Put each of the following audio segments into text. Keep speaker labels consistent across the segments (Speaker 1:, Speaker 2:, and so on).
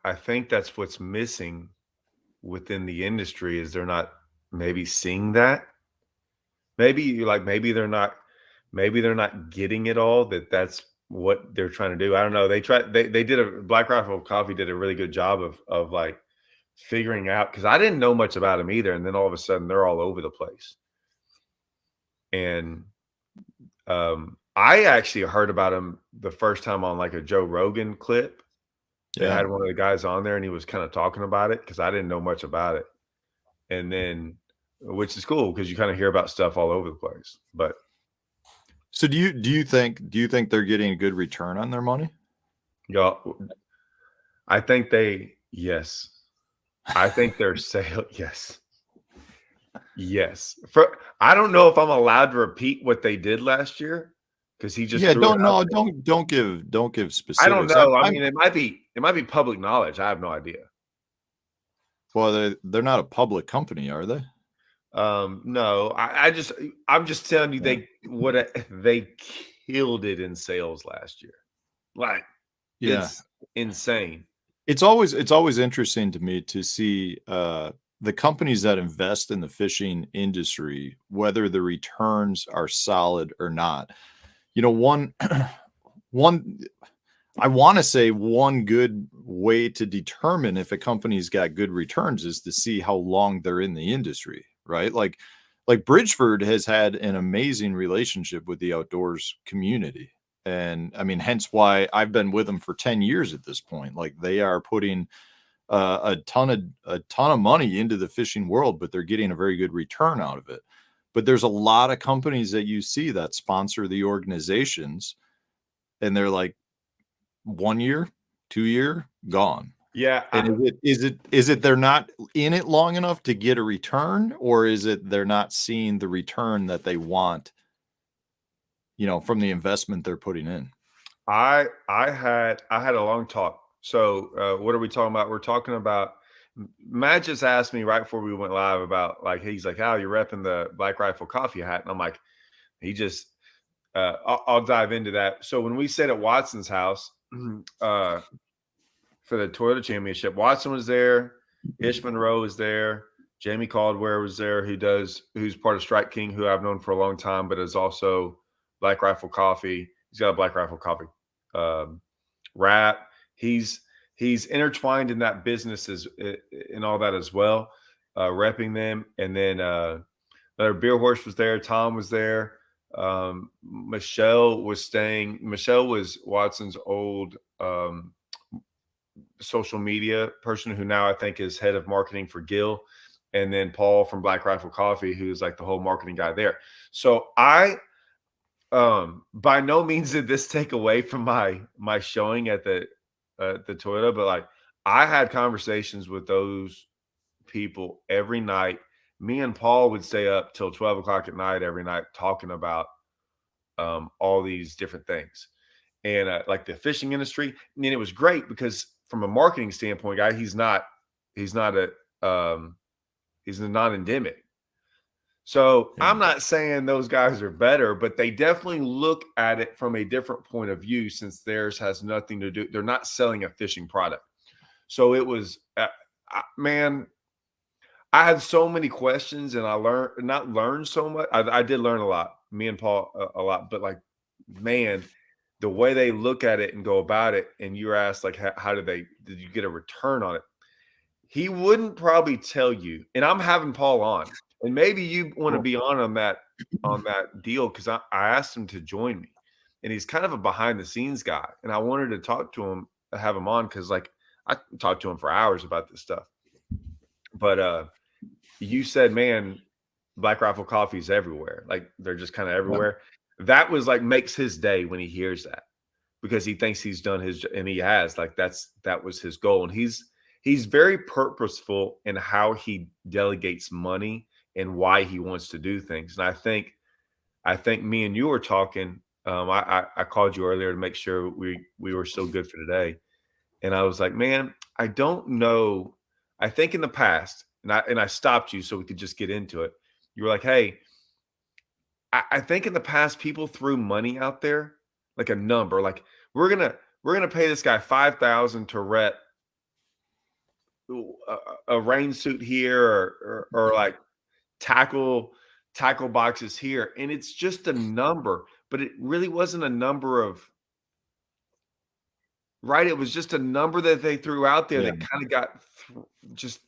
Speaker 1: I think that's what's missing within the industry is they're not maybe seeing that. Maybe they're not getting it all that that's what they're trying to do. I don't know. They did a Black Rifle Coffee did a really good job of like figuring out because I didn't know much about them either. And then all of a sudden they're all over the place. And I actually heard about him the first time on like a Joe Rogan clip. They
Speaker 2: Yeah.
Speaker 1: had one of the guys on there and he was kind of talking about it because I didn't know much about it. And then, which is cool because you kind of hear about stuff all over the place. But
Speaker 2: So do you think they're getting a good return on their money?
Speaker 1: y'all, I think yes. I think their sale, yes. Yes. I don't know if I'm allowed to repeat what they did last year because he just
Speaker 2: Yeah,
Speaker 1: threw it out there.
Speaker 2: don't give
Speaker 1: I don't
Speaker 2: specifics.
Speaker 1: know. I mean, it might be public knowledge. I have no idea.
Speaker 2: Well, they're not a public company, are they?
Speaker 1: No, I'm just telling you
Speaker 2: Yeah.
Speaker 1: they killed it in sales last year. Like
Speaker 2: Yeah.
Speaker 1: it's insane.
Speaker 2: It's always interesting to me to see the companies that invest in the fishing industry, whether the returns are solid or not. You know, one I want to say one good way to determine if a company's got good returns is to see how long they're in the industry, right? Like Bridgeford has had an amazing relationship with the outdoors community. And I mean, hence why I've been with them for 10 years at this point. Like they are putting a ton of money into the fishing world, but they're getting a very good return out of it. But there's a lot of companies that you see that sponsor the organizations, and they're like 1 year, 2 year, gone.
Speaker 1: Yeah,
Speaker 2: And is it they're not in it long enough to get a return, or is it they're not seeing the return that they want, from the investment they're putting in?
Speaker 1: I had a long talk. So what are we talking about? We're talking about Matt just asked me right before we went live about like he's like, "How you're repping the Black Rifle Coffee hat?" And I'm like, he just I'll dive into that. So when we stayed at Watson's house for the Toyota Championship, Watson was there, Ish Monroe was there, Jamie Caldwell was there, who's part of Strike King, who I've known for a long time, but is also Black Rifle Coffee. He's got a Black Rifle Coffee wrap. He's intertwined in that business and all that as well, repping them. And then another beer horse was there. Tom was there. Michelle was staying. Michelle was Watson's old social media person who now I think is head of marketing for Gill. And then Paul from Black Rifle Coffee, who's like the whole marketing guy there. So I by no means did this take away from my showing at the Toyota, but like I had conversations with those people every night. Me and Paul would stay up till 12 o'clock at night every night talking about all these different things and like the fishing industry. And it was great because from a marketing standpoint, guy, he's not he's a non-endemic. So
Speaker 2: Yeah.
Speaker 1: I'm not saying those guys are better, but they definitely look at it from a different point of view since theirs has nothing to do. They're not selling a fishing product. So it was, man, I had so many questions and I not learned so much. I did learn a lot, me and Paul a lot, but like, man, the way they look at it and go about it. And you're asked like, how did you get a return on it? He wouldn't probably tell you. And I'm having Paul on. And maybe you want to be on that deal because I asked him to join me, and he's kind of a behind the scenes guy, and I wanted to talk to him, have him on because like I talked to him for hours about this stuff. But you said, man, Black Rifle Coffee's everywhere, like they're just kind of everywhere. That was like makes his day when he hears that because he thinks he's done his and he has like that was his goal, and he's very purposeful in how he delegates money and why he wants to do things. And I think me and you were talking. I called you earlier to make sure we were still good for today. And I was like, man, I don't know. I think in the past, and I stopped you so we could just get into it. You were like, hey, I think in the past people threw money out there, like a number, like we're gonna pay this guy 5,000 to rep a rain suit here, or like tackle boxes here, and it's just a number, but it really wasn't a number of right. It was just a number that they threw out there
Speaker 2: Yeah.
Speaker 1: that kind of got just.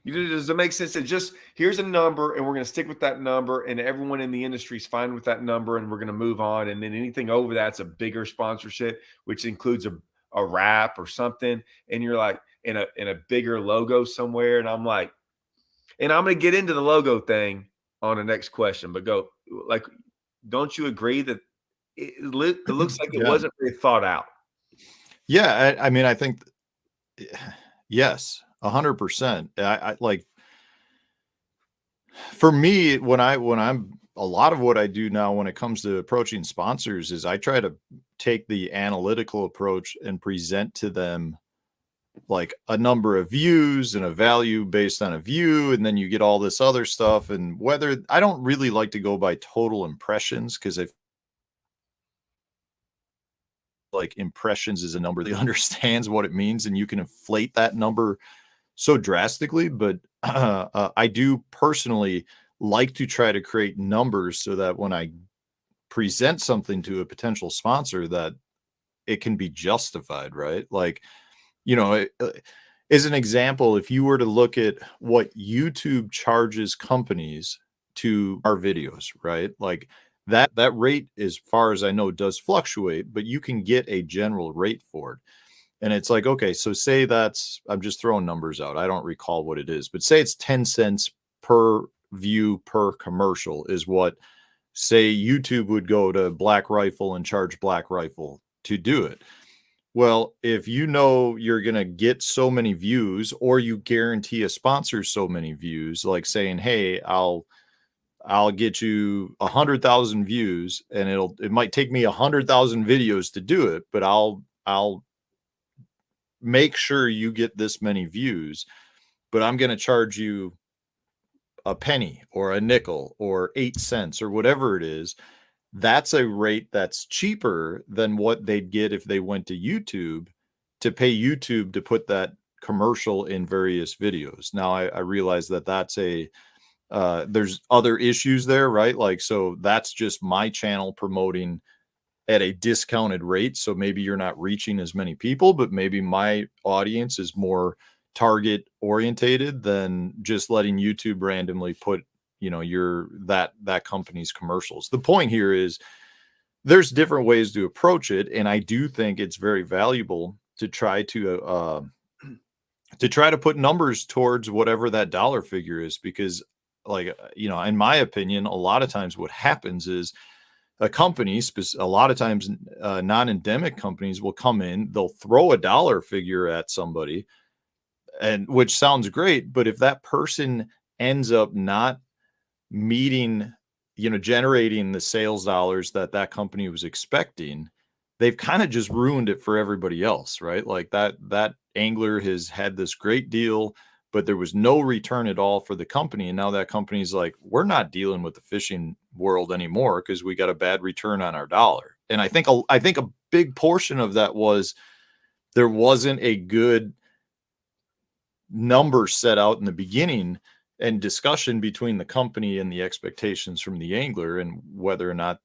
Speaker 1: Does it make sense? That just here's a number, and we're going to stick with that number, and everyone in the industry is fine with that number, and we're going to move on. And then anything over that's a bigger sponsorship, which includes a wrap or something, and you're like in a bigger logo somewhere. And I'm like, and I'm going to get into the logo thing on the next question, but go like, don't you agree that it looks like it
Speaker 2: Yeah.
Speaker 1: wasn't very thought out?
Speaker 2: Yeah. I mean, I think, yes, 100%. I like, for me, when I'm a lot of what I do now when it comes to approaching sponsors is I try to take the analytical approach and present to them like a number of views and a value based on a view, and then you get all this other stuff. And whether I don't really like to go by total impressions, because I like impressions is a number that understands what it means, and you can inflate that number so drastically. But I do personally like to try to create numbers so that when I present something to a potential sponsor, that it can be justified, right? Like, as an example, if you were to look at what YouTube charges companies to our videos, right? Like that rate, as far as I know, does fluctuate, but you can get a general rate for it. And it's like, okay, so say I'm just throwing numbers out. I don't recall what it is, but say it's 10 cents per view per commercial is what, say, YouTube would go to Black Rifle and charge Black Rifle to do it. Well, if you know you're going to get so many views, or you guarantee a sponsor so many views, like saying, hey, I'll get you 100,000 views, and it might take me 100,000 videos to do it, but I'll make sure you get this many views, but I'm going to charge you a penny or a nickel or 8 cents or whatever it is. That's a rate that's cheaper than what they'd get if they went to YouTube to pay YouTube to put that commercial in various videos. Now, I realize that that's there's other issues there, right? Like, so that's just my channel promoting at a discounted rate. So maybe you're not reaching as many people, but maybe my audience is more target orientated than just letting YouTube randomly put, that company's commercials. The point here is there's different ways to approach it. And I do think it's very valuable to try to put numbers towards whatever that dollar figure is, because in my opinion, a lot of times what happens is a company, a lot of times non-endemic companies will come in, they'll throw a dollar figure at somebody, and which sounds great, but if that person ends up not meeting, generating the sales dollars that company was expecting, they've kind of just ruined it for everybody else, right? Like that angler has had this great deal, but there was no return at all for the company. And now that company's like, we're not dealing with the fishing world anymore because we got a bad return on our dollar. And I think a big portion of that was there wasn't a good number set out in the beginning and discussion between the company and the expectations from the angler, and whether or not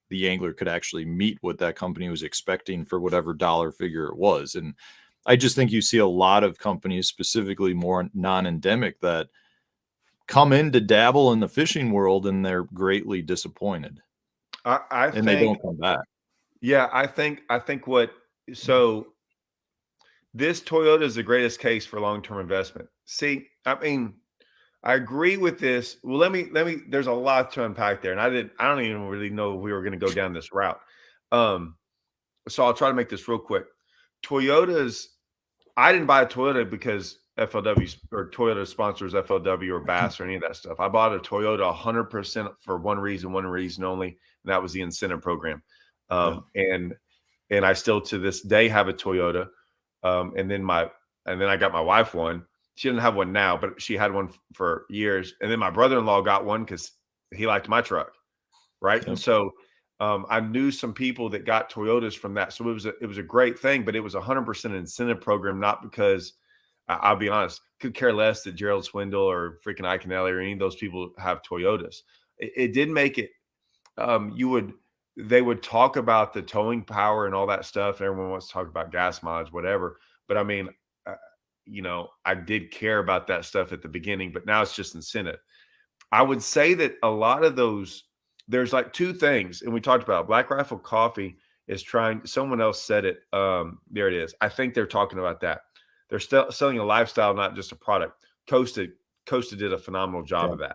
Speaker 2: the angler could actually meet what that company was expecting for whatever dollar figure it was. And I just think you see a lot of companies, specifically more non-endemic, that come in to dabble in the fishing world and they're greatly disappointed.
Speaker 1: I
Speaker 2: And they
Speaker 1: think,
Speaker 2: don't come back.
Speaker 1: yeah, I think so this Toyota is the greatest case for long-term investment. See, I mean, I agree with this. Well, there's a lot to unpack there. And I don't even really know if we were going to go down this route. So I'll try to make this real quick. I didn't buy a Toyota because FLW or Toyota sponsors FLW or Bass or any of that stuff. I bought a Toyota 100% for one reason only, and that was the incentive program. And I still to this day have a Toyota. And then I got my wife one. She doesn't have one now, but she had one for years. And then my brother-in-law got one because he liked my truck, right? Yep. And so I knew some people that got Toyotas from that. So it was a great thing, but it was 100% incentive program, not because I'll be honest, could care less that Gerald Swindle or freaking Iaconelli or any of those people have Toyotas. It did make it. They would talk about the towing power and all that stuff. Everyone wants to talk about gas mileage, whatever. But I mean, uh, I did care about that stuff at the beginning, but now it's just incentive. I would say that a lot of those, there's like two things, and we talked about Black Rifle Coffee is trying. Someone else said it. There it is. I think they're talking about that. They're still selling a lifestyle, not just a product. Costa did a phenomenal job of that.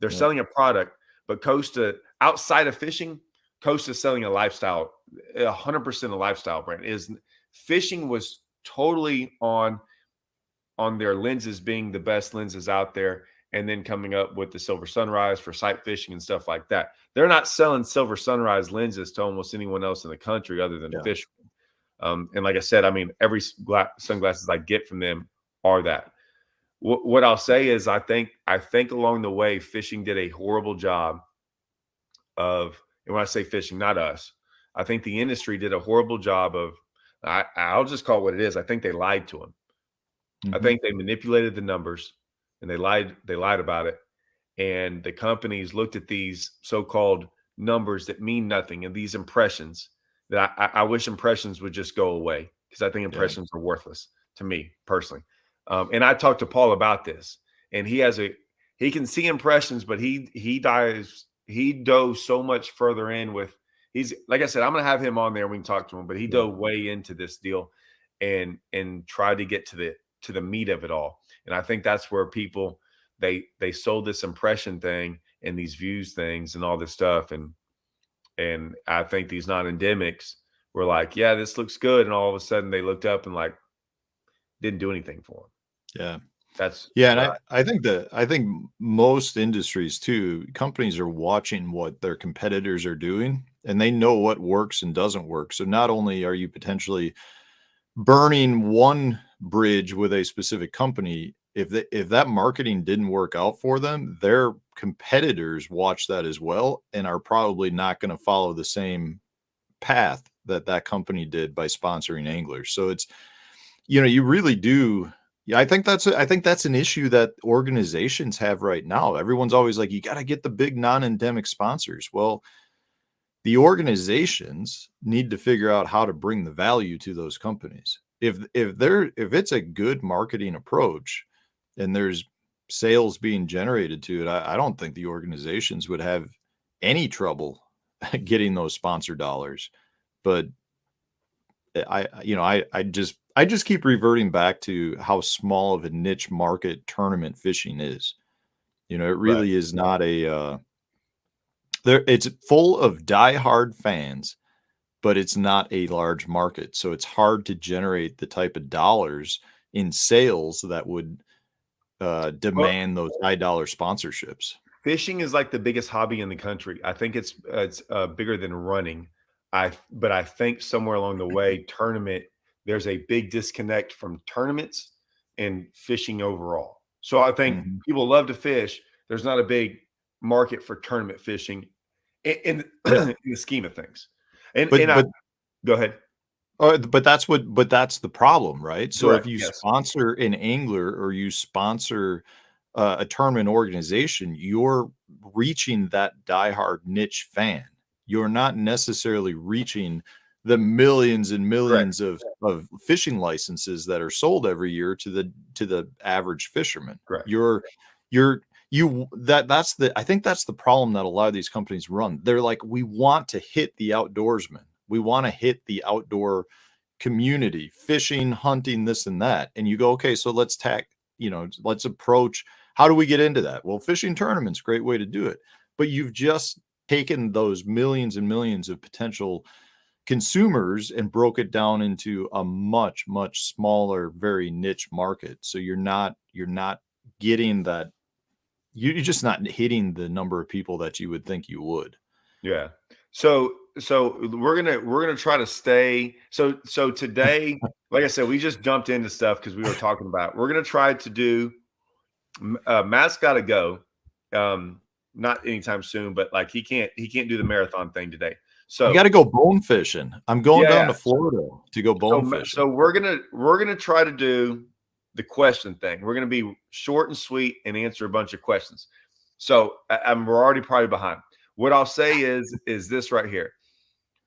Speaker 1: They're selling a product, but Costa, outside of fishing, Costa's selling a lifestyle, 100% a lifestyle brand. Fishing was totally on their lenses being the best lenses out there, and then coming up with the Silver Sunrise for sight fishing and stuff like that. They're not selling Silver Sunrise lenses to almost anyone else in the country other than fishermen. And like I said, I mean, every sunglasses I get from them are that. What I'll say is I think along the way, fishing did a horrible job of, and when I say fishing, not us, I think the industry did a horrible job of, I'll just call it what it is. I think they lied to them. I think they manipulated the numbers, and they lied about it. And the companies looked at these so-called numbers that mean nothing and these impressions that I wish impressions would just go away, because I think impressions are worthless to me personally. And I talked to Paul about this, and he can see impressions, but he dove so much further in with, he's, like I said, I'm going to have him on there and we can talk to him, but he dove way into this deal and tried to get to the meat of it all. And I think that's where people, they sold this impression thing and these views things and all this stuff. And I think these non-endemics were like, yeah, this looks good. And all of a sudden they looked up and like didn't do anything for them. And
Speaker 2: I think most industries too, companies are watching what their competitors are doing, and they know what works and doesn't work. So not only are you potentially burning one bridge with a specific company, if that marketing didn't work out for them, their competitors watch that as well and are probably not going to follow the same path that company did by sponsoring anglers. So it's, you really do. Yeah, I think that's an issue that organizations have right now. Everyone's always like, you got to get the big non-endemic sponsors. Well, the organizations need to figure out how to bring the value to those companies. If it's a good marketing approach and there's sales being generated to it, I don't think the organizations would have any trouble getting those sponsor dollars. But I just keep reverting back to how small of a niche market tournament fishing is. It really is not it's full of diehard fans, but it's not a large market. So it's hard to generate the type of dollars in sales that would demand those high dollar sponsorships.
Speaker 1: Fishing is like the biggest hobby in the country. I think it's bigger than running. But I think somewhere along the way, there's a big disconnect from tournaments and fishing overall. So I think people love to fish. There's not a big market for tournament fishing in the scheme of things. Go ahead.
Speaker 2: But that's the problem, right? So if you sponsor an angler or you sponsor a tournament organization, you're reaching that diehard niche fan. You're not necessarily reaching the millions and millions of fishing licenses that are sold every year to the average fisherman.
Speaker 1: Correct.
Speaker 2: I think that's the problem that a lot of these companies run. They're like, we want to hit the outdoorsman. We want to hit the outdoor community, fishing, hunting, this and that. And you go, okay, so let's approach, how do we get into that? Well, fishing tournaments, great way to do it. But you've just taken those millions and millions of potential consumers and broke it down into a much, much smaller, very niche market. So you're not getting that. You're just not hitting the number of people that you would think you would.
Speaker 1: Yeah. So we're gonna try to stay. So today, like I said, we just jumped into stuff because we were talking about. We're gonna try to do. Matt's got to go. Not anytime soon, but like he can't do the marathon thing today. So
Speaker 2: you got to go bone fishing. I'm going down to Florida to go bone fishing.
Speaker 1: So we're gonna try to do the question thing. We're going to be short and sweet and answer a bunch of questions. So we're already probably behind. What I'll say is this right here.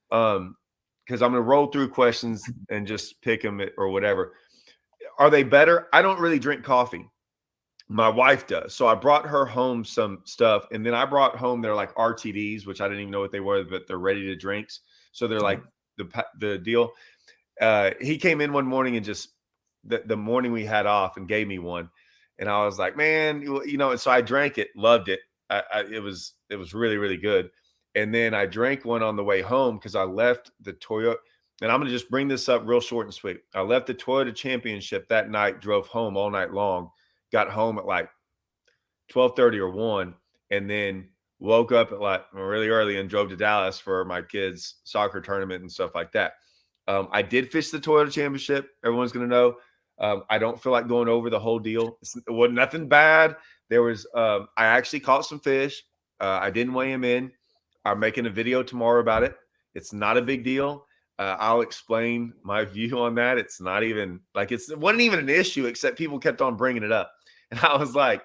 Speaker 1: Because I'm going to roll through questions and just pick them or whatever. Are they better? I don't really drink coffee. My wife does. So I brought her home some stuff, and then I brought home their like RTDs, which I didn't even know what they were, but they're ready to drinks. So they're like the deal. He came in one morning and just the morning we had off and gave me one, and I was like, man, you know. And so I drank it, loved it. It was really, really good. And then I drank one on the way home because I left the Toyota. And I'm going to just bring this up real short and sweet. I left the Toyota Championship that night, drove home all night long, got home at like 12:30 or 1, and then woke up at like really early and drove to Dallas for my kids' soccer tournament and stuff like that. I did fish the Toyota Championship. Everyone's going to know. I don't feel like going over the whole deal. It wasn't nothing bad. There was, I actually caught some fish. I didn't weigh them in. I'm making a video tomorrow about it. It's not a big deal. I'll explain my view on that. It's not even like it wasn't even an issue, except people kept on bringing it up. And I was like,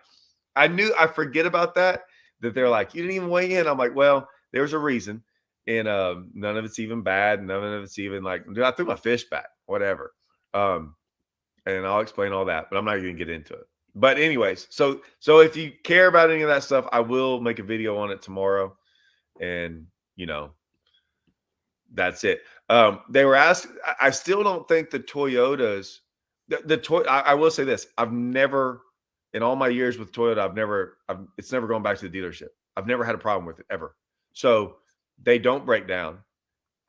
Speaker 1: I forget about that they're like, you didn't even weigh in. I'm like, well, there's a reason. And none of it's even bad. None of it's even like, dude, I threw my fish back, whatever. And I'll explain all that, but I'm not even gonna get into it. But anyways, so if you care about any of that stuff, I will make a video on it tomorrow. And that's it. They were asked. I still don't think the Toyotas. I will say this: I've never, in all my years with Toyota, it's never gone back to the dealership. I've never had a problem with it ever. So they don't break down.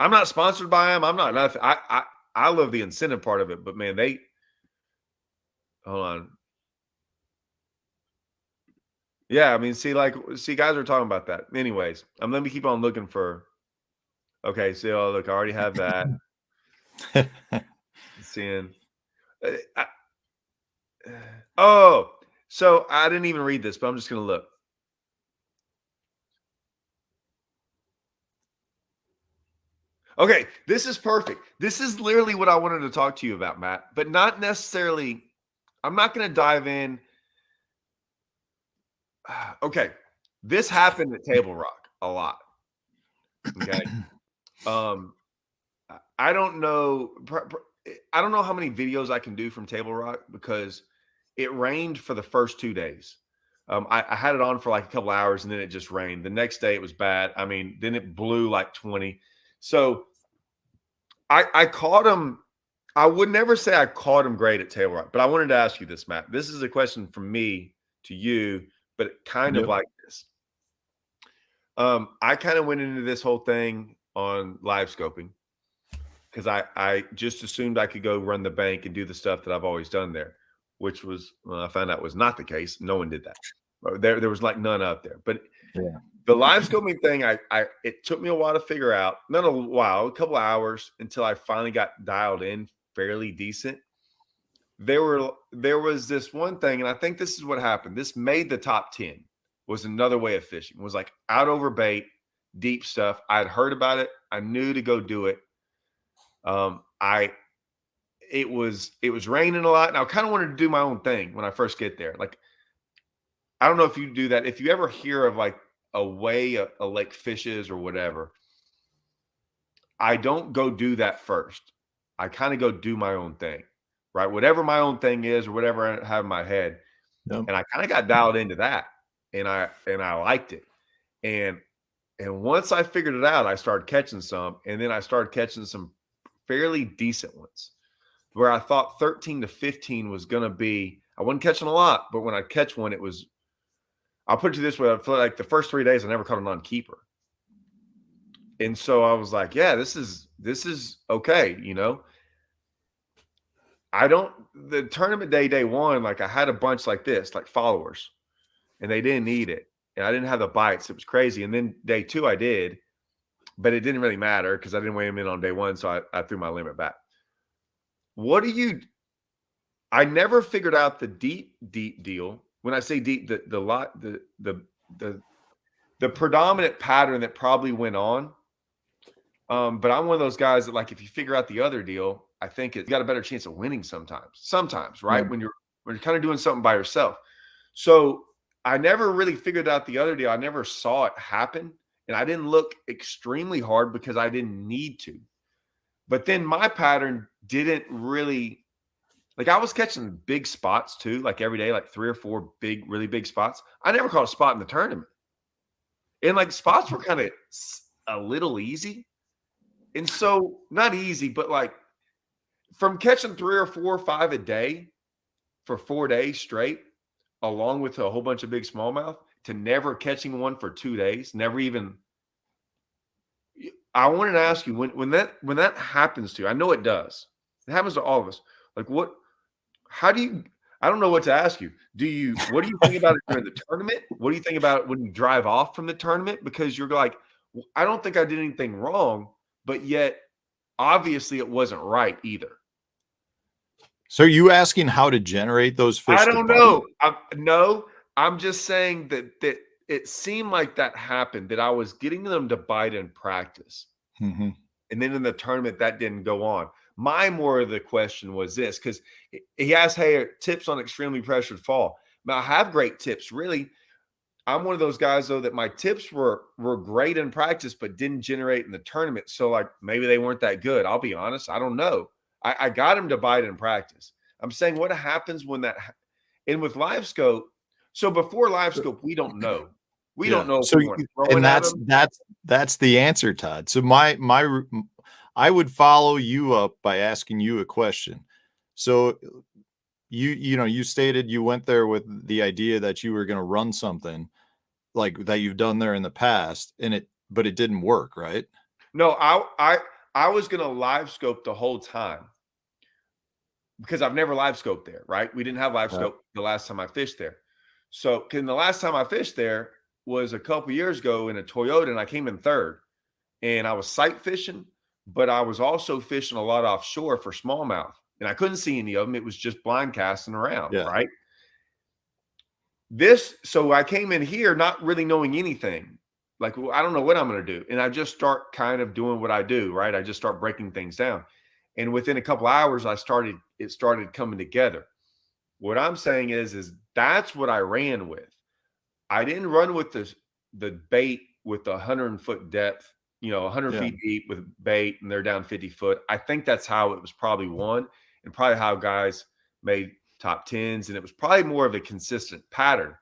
Speaker 1: I'm not sponsored by them. I'm not nothing. I love the incentive part of it, but man, hold on. Yeah, I mean, see, guys are talking about that. Anyways, let me keep on looking for. Okay, so look, I already have that. Seeing. So I didn't even read this, but I'm just going to look. Okay, this is perfect. This is literally what I wanted to talk to you about, Matt, but not necessarily. I'm not going to dive in. Okay, this happened at Table Rock a lot. Okay. I don't know. I don't know how many videos I can do from Table Rock because it rained for the first 2 days. I had it on for like a couple hours and then it just rained. The next day it was bad. I mean, then it blew like 20. So I caught him. I would never say I caught him great at Table Rock, but I wanted to ask you this, Matt. This is a question from me to you, but kind of like this. I kind of went into this whole thing on live scoping because I just assumed I could go run the bank and do the stuff that I've always done there, which was, I found out was not the case. No one did that. There was like none up there. But yeah, the live scoping thing, it took me a while to figure out. Not a while, a couple of hours until I finally got dialed in fairly decent. There was this one thing, and I think this is what happened. This made the top 10. Was another way of fishing. It was like out over bait, deep stuff. I had heard about it. I knew to go do it. It was raining a lot, and I kind of wanted to do my own thing when I first get there. Like, I don't know if you do that. If you ever hear of like a way a lake fishes or whatever, I don't go do that first. I kind of go do my own thing, right? Whatever my own thing is, or whatever I have in my head. Yep. And I kind of got dialed into that. And I liked it. And once I figured it out, I started catching some. And then I started catching some fairly decent ones where I thought 13 to 15 was going to be, I wasn't catching a lot, but when I catch one, it was, I'll put it to this way. I feel like the first 3 days, I never caught a non-keeper. And so I was like, yeah, this is okay. The tournament day one, like I had a bunch like this, like followers. And they didn't eat it. And I didn't have the bites. It was crazy. And then day 2, I did. But it didn't really matter because I didn't weigh them in on day 1. So I threw my limit back. I never figured out the deep deal. When I say deep, the predominant pattern that probably went on. But I'm one of those guys that, like, if you figure out the other deal, I think it's got a better chance of winning sometimes. Sometimes, right? Yeah. when you're kind of doing something by yourself. So I never really figured out the other deal. I never saw it happen. And I didn't look extremely hard because I didn't need to. But then my pattern didn't really, like, I was catching big spots too, like every day, like 3 or 4 big, really big spots. I never caught a spot in the tournament. And like spots were kind of a little easy. And so not easy, but like from catching 3 or 4 or 5 a day for 4 days straight, along with a whole bunch of big smallmouth, to never catching one for 2 days, never even. I wanted to ask you when that happens to you. I know it does. It happens to all of us. Like what? How do you? I don't know what to ask you. What do you think about it during the tournament? What do you think about it when you drive off from the tournament? Because you're like, I don't think I did anything wrong, but yet obviously it wasn't right either.
Speaker 2: So are you asking how to generate those fish?
Speaker 1: I don't know. No, I'm just saying that it seemed like that happened, that I was getting them to bite in practice.
Speaker 2: Mm-hmm.
Speaker 1: And then in the tournament, that didn't go on. My more of the question was this, because he asked, hey, tips on extremely pressured fall. Now, I have great tips. Really, I'm one of those guys, though, that my tips were great in practice, but didn't generate in the tournament. So, like, maybe they weren't that good. I'll be honest. I don't know. I got him to bite in practice. I'm saying what happens when that – and with live scope, so before live scope, we don't know. We don't know.
Speaker 2: So, and that's the answer, Todd. So I would follow you up by asking you a question. So you stated you went there with the idea that you were going to run something like that you've done there in the past, but it didn't work, right?
Speaker 1: No, I was going to live scope the whole time because I've never live scoped there, right? We didn't have live scope the last time I fished there. So, the last time I fished there was a couple years ago in a Toyota, and I came in third. And I was sight fishing, but I was also fishing a lot offshore for smallmouth. And I couldn't see any of them. It was just blind casting around, right? So I came in here not really knowing anything. Like, well, I don't know what I'm going to do. And I just start kind of doing what I do, right? I just start breaking things down. And within a couple hours, it started coming together. What I'm saying is that's what I ran with. I didn't run with the bait with the 100-foot depth, 100 feet deep with bait, and they're down 50 foot. I think that's how it was probably won, and probably how guys made top 10s, and it was probably more of a consistent pattern.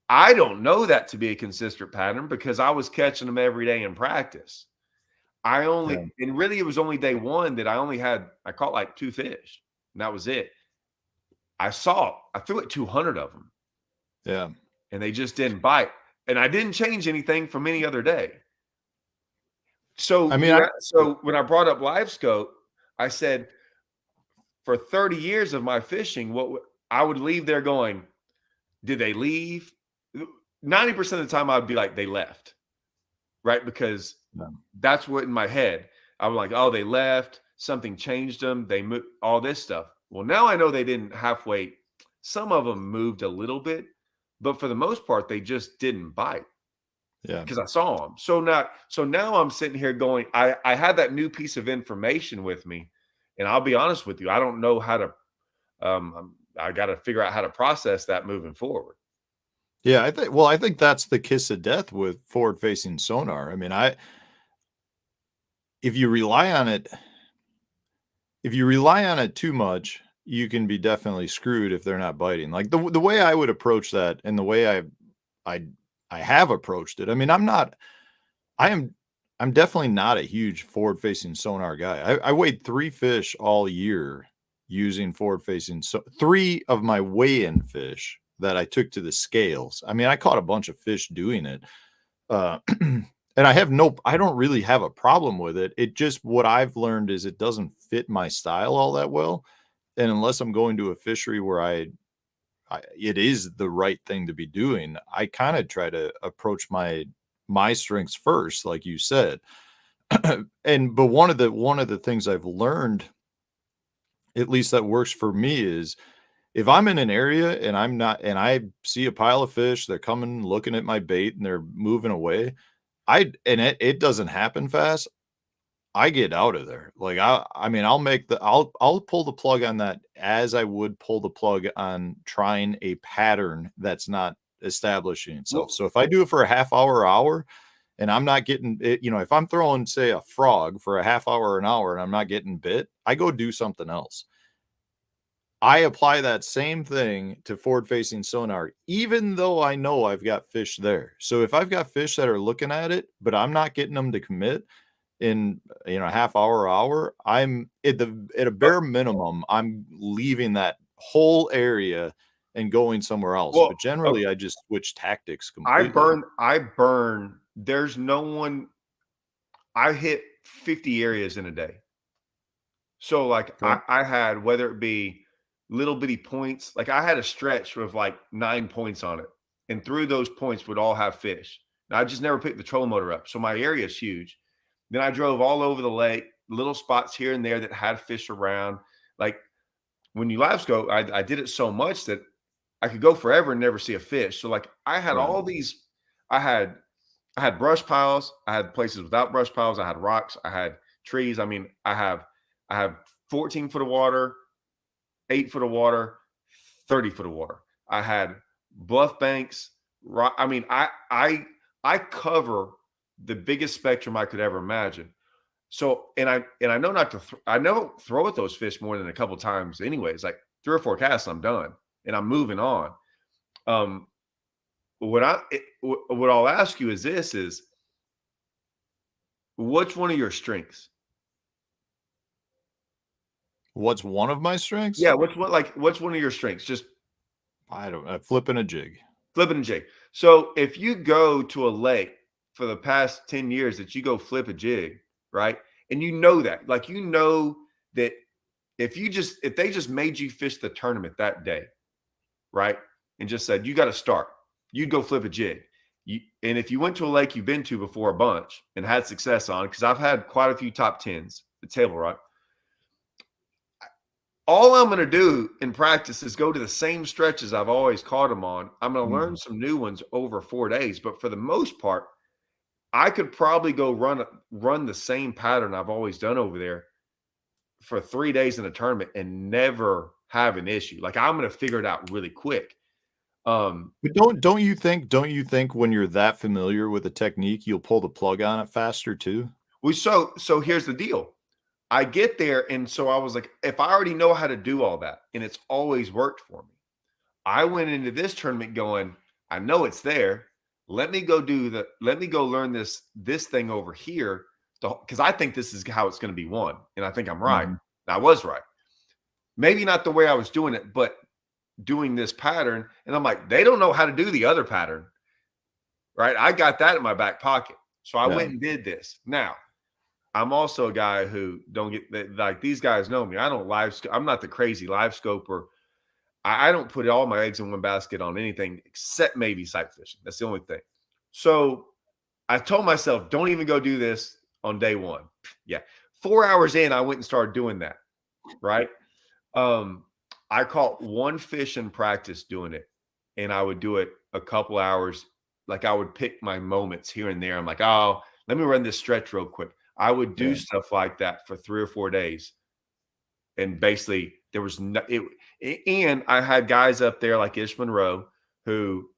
Speaker 1: I don't know that to be a consistent pattern because I was catching them every day in practice. And really it was only day one that I caught like 2 fish, and that was it. I threw it 200 of them.
Speaker 2: Yeah.
Speaker 1: And they just didn't bite. And I didn't change anything from any other day. So, when I brought up live scope, I said, for 30 years of my fishing, I would leave there going, did they leave? 90% of the time I'd be like, they left, right? Because that's what in my head, I was like, oh, they left, something changed them, they moved, all this stuff. Well, now I know they didn't halfway. Some of them moved a little bit, but for the most part, they just didn't bite.
Speaker 2: Yeah.
Speaker 1: Because I saw them. So now I'm sitting here going, I had that new piece of information with me. And I'll be honest with you, I don't know how to, I got to figure out how to process that moving forward.
Speaker 2: Yeah. I think that's the kiss of death with forward facing sonar. I mean, if you rely on it too much, you can be definitely screwed if they're not biting. Like the way I would approach that, and the way I have approached it. I mean, I'm definitely not a huge forward facing sonar guy. I weighed 3 fish all year using forward facing. So 3 of my weigh-in fish that I took to the scales. I mean, I caught a bunch of fish doing it. And I don't really have a problem with it. It just, what I've learned is it doesn't fit my style all that well. And unless I'm going to a fishery where it is the right thing to be doing, I kind of try to approach my strengths first, like you said. But one of the things I've learned, at least that works for me, is if I'm in an area and I see a pile of fish, they're coming, looking at my bait, and they're moving away, it doesn't happen fast. I get out of there. Like I mean, I'll pull the plug on that as I would pull the plug on trying a pattern that's not establishing itself.
Speaker 1: Well,
Speaker 2: So if I do it for a half hour, and I'm not getting it, if I'm throwing, say, a frog for a half hour, an hour, and I'm not getting bit, I go do something else. I apply that same thing to forward facing sonar, even though I know I've got fish there. So if I've got fish that are looking at it, but I'm not getting them to commit in half hour, I'm at a bare minimum, I'm leaving that whole area and going somewhere else.
Speaker 1: well,
Speaker 2: But generally I just switch tactics
Speaker 1: I
Speaker 2: completely.
Speaker 1: burn. I burn. There's no one. I hit 50 areas in a day. So like
Speaker 2: Okay.
Speaker 1: I had, whether it be little bitty points, like I had a stretch with like 9 points on it, and through those points would all have fish. Now, I just never picked the trolling motor up, so my area is huge. Then I drove all over the lake, little spots here and there that had fish around. Like when you live scope, I did it so much that I could go forever and never see a fish. So like I had
Speaker 2: Right.
Speaker 1: all these. I had I had brush piles. I had places without brush piles. I had rocks. I had trees. I mean, I have 14 foot of water, 8 foot of water, 30 foot of water. I had bluff banks. I mean, I cover the biggest spectrum I could ever imagine. So, and I know not to. I never throw at those fish more than a couple times, anyways. Like 3 or 4 casts, I'm done, and I'm moving on. Um, what I'll ask you is this: is what's one of your strengths?
Speaker 2: What's one of my strengths?
Speaker 1: Yeah, what's one of your strengths? Just
Speaker 2: I don't flipping a jig.
Speaker 1: flipping a jig. So if you go to a lake for the past 10 years that you go flip a jig, right? And you know that, like you know that if they just made you fish the tournament that day, right? And just said you got to start, you'd go flip a jig. And if you went to a lake you've been to before a bunch and had success on, because I've had quite a few top tens at Table Rock, all I'm going to do in practice is go to the same stretches I've always caught them on. I'm going to learn
Speaker 2: Mhm.
Speaker 1: some new ones over 4 days, but for the most part, I could probably go run the same pattern I've always done over there for 3 days in a tournament and never have an issue. Like I'm going to figure it out really quick.
Speaker 2: But don't you think when you're that familiar with a technique, you'll pull the plug on it faster too?
Speaker 1: so here's the deal. I get there, and so I was like, if I already know how to do all that, and it's always worked for me, I went into this tournament going, I know it's there. Let me go learn this thing over here, because I think this is how it's going to be won. And I think I'm right.
Speaker 2: Mhm.
Speaker 1: And I was right. Maybe not the way I was doing it, but doing this pattern. And I'm like, they don't know how to do the other pattern. Right. I got that in my back pocket. So I
Speaker 2: Yeah.
Speaker 1: went and did this. Now, I'm also a guy who don't get like these guys know me. I don't I'm not the crazy live scoper. I don't put all my eggs in one basket on anything except maybe sight fishing. That's the only thing. So I told myself, don't even go do this on day one. Yeah. 4 hours in, I went and started doing that. Right. Um, I caught one fish in practice doing it, and I would do it a couple hours. Like I would pick my moments here and there. I'm like, oh, let me run this stretch real quick. I would do
Speaker 2: Yeah.
Speaker 1: stuff like that for 3 or 4 days, and basically there was no and I had guys up there like Ish Monroe who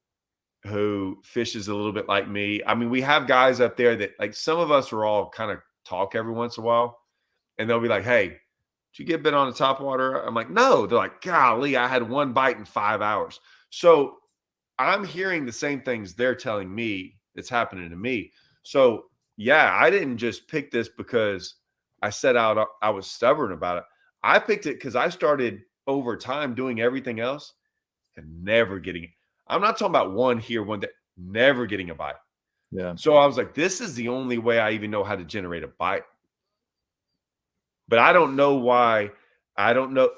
Speaker 1: fishes a little bit like me. I mean, we have guys up there that like some of us are all kind of talk every once in a while, and they'll be like, hey, did you get bit on the top water? I'm like, no. They're like, golly, I had one bite in 5 hours. So I'm hearing the same things they're telling me that's happening to me. So yeah, I didn't just pick this because I set out, I was stubborn about it. I picked it because I started over time doing everything else and never getting it. I'm not talking about one here, one that never getting a bite.
Speaker 2: Yeah.
Speaker 1: So I was like, this is the only way I even know how to generate a bite. But I don't know why. I don't know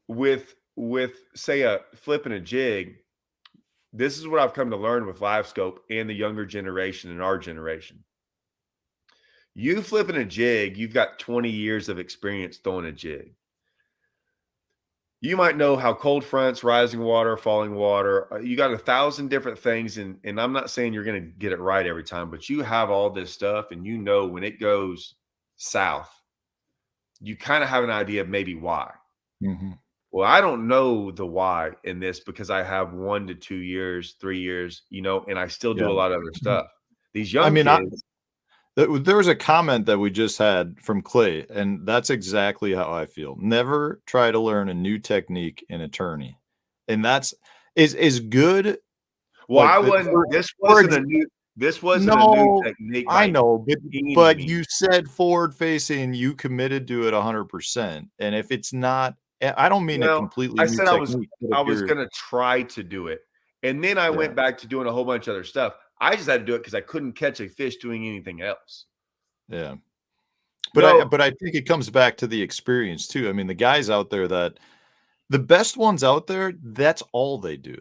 Speaker 1: with say a flipping a jig. This is what I've come to learn with live scope and the younger generation and our generation. You flipping a jig, you've got 20 years of experience throwing a jig. you might know how cold fronts, rising water, falling water, you got 1,000 different things. And I'm not saying you're going to get it right every time, but you have all this stuff and you know when it goes south, you kind of have an idea of maybe why.
Speaker 2: Mhm.
Speaker 1: Well, I don't know the why in this because I have 1 to 2 years, 3 years, and I still
Speaker 2: Yeah.
Speaker 1: do a lot of other stuff. These
Speaker 2: I
Speaker 1: young
Speaker 2: mean,
Speaker 1: kids.
Speaker 2: there was a comment that we just had from Clay, and that's exactly how I feel. Never try to learn a new technique in attorney, and that's is good.
Speaker 1: Well,
Speaker 2: Like
Speaker 1: I
Speaker 2: the
Speaker 1: wasn't
Speaker 2: for
Speaker 1: this wasn't a new
Speaker 2: no,
Speaker 1: technique
Speaker 2: I
Speaker 1: by
Speaker 2: know,
Speaker 1: any
Speaker 2: but
Speaker 1: means.
Speaker 2: you said forward facing, you committed to it 100%, and if it's not, I don't mean a
Speaker 1: Well,
Speaker 2: completely
Speaker 1: I
Speaker 2: new
Speaker 1: said
Speaker 2: technique, but if
Speaker 1: I was
Speaker 2: you're
Speaker 1: gonna try to do it, and then I
Speaker 2: yeah,
Speaker 1: went back to doing a whole bunch of other stuff. I just had to do it because I couldn't catch a fish doing anything else.
Speaker 2: yeah.
Speaker 1: No,
Speaker 2: But I think it comes back to the experience too. I mean, the guys out there that the best ones out there, that's all they do.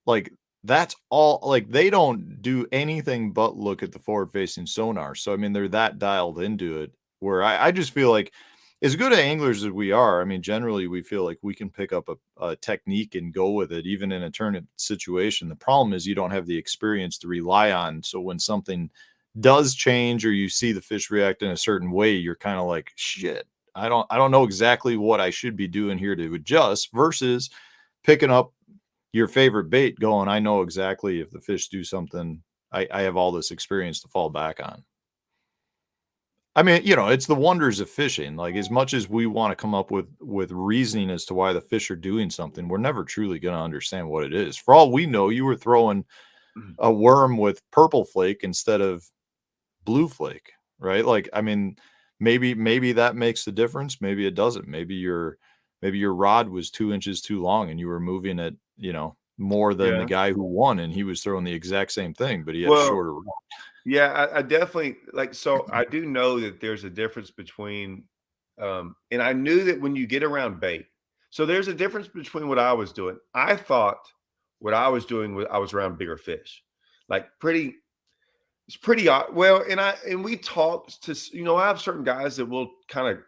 Speaker 2: Like, that's all like, they don't do anything but look at the forward-facing sonar. So, I mean, they're that dialed into it where I just feel like as good at anglers as we are, I mean, generally, we feel like we can pick up a technique and go with it even in a tournament situation. The problem is you don't have the experience to rely on. So when something does change or you see the fish react in a certain way, you're kinda like, "Shit, I don't know exactly what I should be doing here to adjust," versus picking up your favorite bait going, I know exactly if the fish do something, I have all this experience to fall back on. I mean, it's the wonders of fishing. Like as much as we want to come up with reasoning as to why the fish are doing something, we're never truly going to understand what it is. For all we know, you were throwing a worm with purple flake instead of blue flake, right? Like, I mean, maybe that makes the difference. Maybe it doesn't. Maybe your rod was 2 inches too long and you were moving it, more than the
Speaker 1: yeah.
Speaker 2: guy who won, and he was throwing the exact same thing, but he had a
Speaker 1: Well,
Speaker 2: shorter rod.
Speaker 1: yeah, I definitely so I do know that there's a difference between, and I knew that when you get around bait, so there's a difference between what I was doing. I thought what I was doing was I was around bigger fish, like it's pretty odd. Well, and we talked to, I have certain guys that we'll kind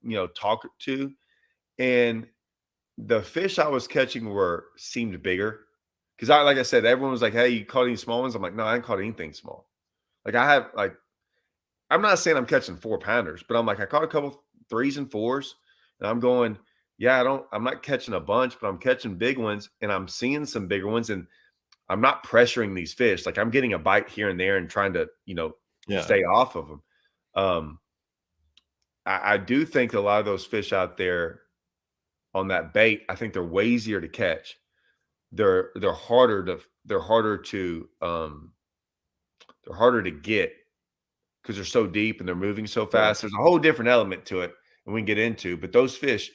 Speaker 1: of, talk to, and the fish I was catching seemed bigger because like I said, everyone was like, "Hey, you caught any small ones?" I'm like, "No, I ain't caught anything small." Like I have like I'm not saying I'm catching 4 pounders, but I'm like I caught a couple threes and fours, and I'm going, yeah, I'm not catching a bunch, but I'm catching big ones, and I'm seeing some bigger ones, and I'm not pressuring these fish. Like I'm getting a bite here and there and trying to,
Speaker 2: Yeah.
Speaker 1: stay off of them. Um, I do think a lot of those fish out there on that bait, I think they're way easier to catch. They're harder to they're harder to they're harder to get because they're so deep and they're moving so
Speaker 2: Yeah.
Speaker 1: fast. There's a whole different element to it, and we can get into. But those fish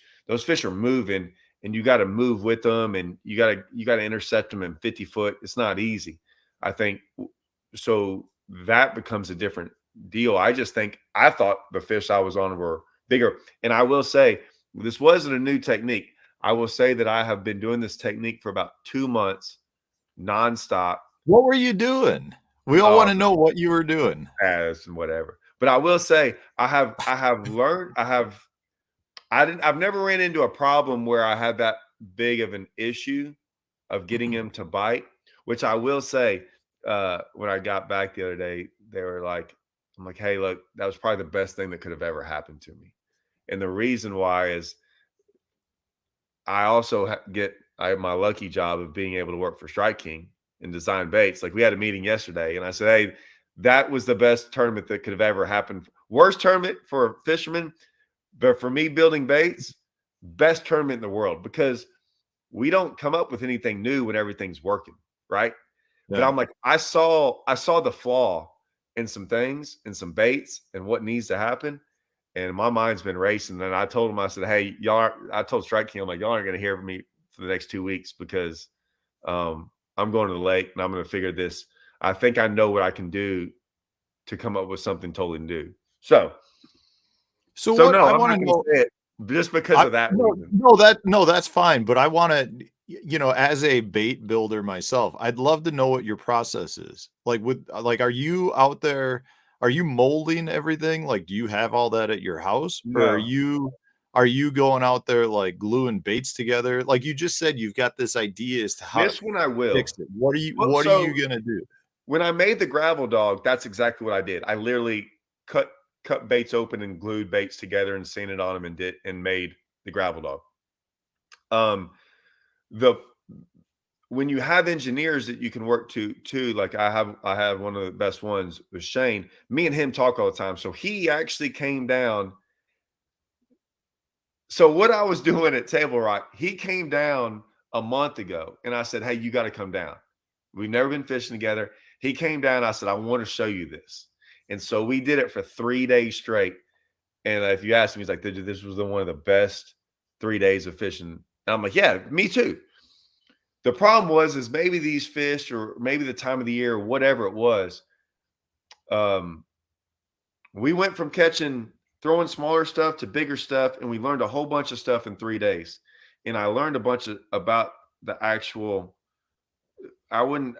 Speaker 1: are moving, and you got to move with them, and you got to intercept them in 50 foot. It's not easy. I think so. That becomes a different deal. I thought the fish I was on were bigger, and I will say this wasn't a new technique. I will say that I have been doing this technique for about 2 months nonstop.
Speaker 2: What were you doing? We all
Speaker 1: Uh,
Speaker 2: wanna know what you were doing.
Speaker 1: as and whatever. But I will say I have learned I've never ran into a problem where I had that big of an issue of getting him to bite, which I will say, when I got back the other day, they were like, I'm like, hey, look, that was probably the best thing that could have ever happened to me. And the reason why is I also I have my lucky job of being able to work for Strike King and design baits. Like we had a meeting yesterday, and I said, "Hey, that was the best tournament that could have ever happened. Worst tournament for fishermen, but for me building baits, best tournament in the world because we don't come up with anything new when everything's working, right? But
Speaker 2: Yeah.
Speaker 1: I'm like, I saw the flaw in some things, in some baits, and what needs to happen, and my mind's been racing. And I told him, I said, "Hey, I told Strike King, I'm like, y'all aren't going to hear from me for the next 2 weeks because I'm going to the lake and I'm going to figure this. I think I know what I can do to come up with something totally new." So,
Speaker 2: So
Speaker 1: so
Speaker 2: what
Speaker 1: no,
Speaker 2: I
Speaker 1: I'm
Speaker 2: wanna
Speaker 1: not going to
Speaker 2: know
Speaker 1: say it just because
Speaker 2: I
Speaker 1: of that
Speaker 2: no,
Speaker 1: reason.
Speaker 2: no, that's fine, but I wanna as a bait builder myself, I'd love to know what your process is. Like, are you out there are you molding everything? Like, do you have all that at your house? Or are
Speaker 1: No,
Speaker 2: you are you going out there like gluing baits together? Like you just said, you've got this idea as to how to
Speaker 1: This one I will.
Speaker 2: fix it. What are you
Speaker 1: Well,
Speaker 2: what are
Speaker 1: so
Speaker 2: you gonna do?
Speaker 1: when I made the gravel dog, that's exactly what I did. I literally cut baits open and glued baits together and sanded on them and made the gravel dog. Um, the when you have engineers that you can work to too, like I have one of the best ones with Shane. Me and him talk all the time. So he actually came down. So what I was doing at Table Rock, he came down a month ago, and I said, "Hey, you got to come down. We've never been fishing together." He came down. I said, "I want to show you this." And so we did it for 3 days straight. And if you ask me, he's like, "Dude, this was one of the best 3 days of fishing." And I'm like, "Yeah, me too." The problem is maybe these fish, or maybe the time of the year, or whatever it was. Um, we went from throwing smaller stuff to bigger stuff, and we learned a whole bunch of stuff in 3 days. And I learned a bunch about the actual, I wouldn't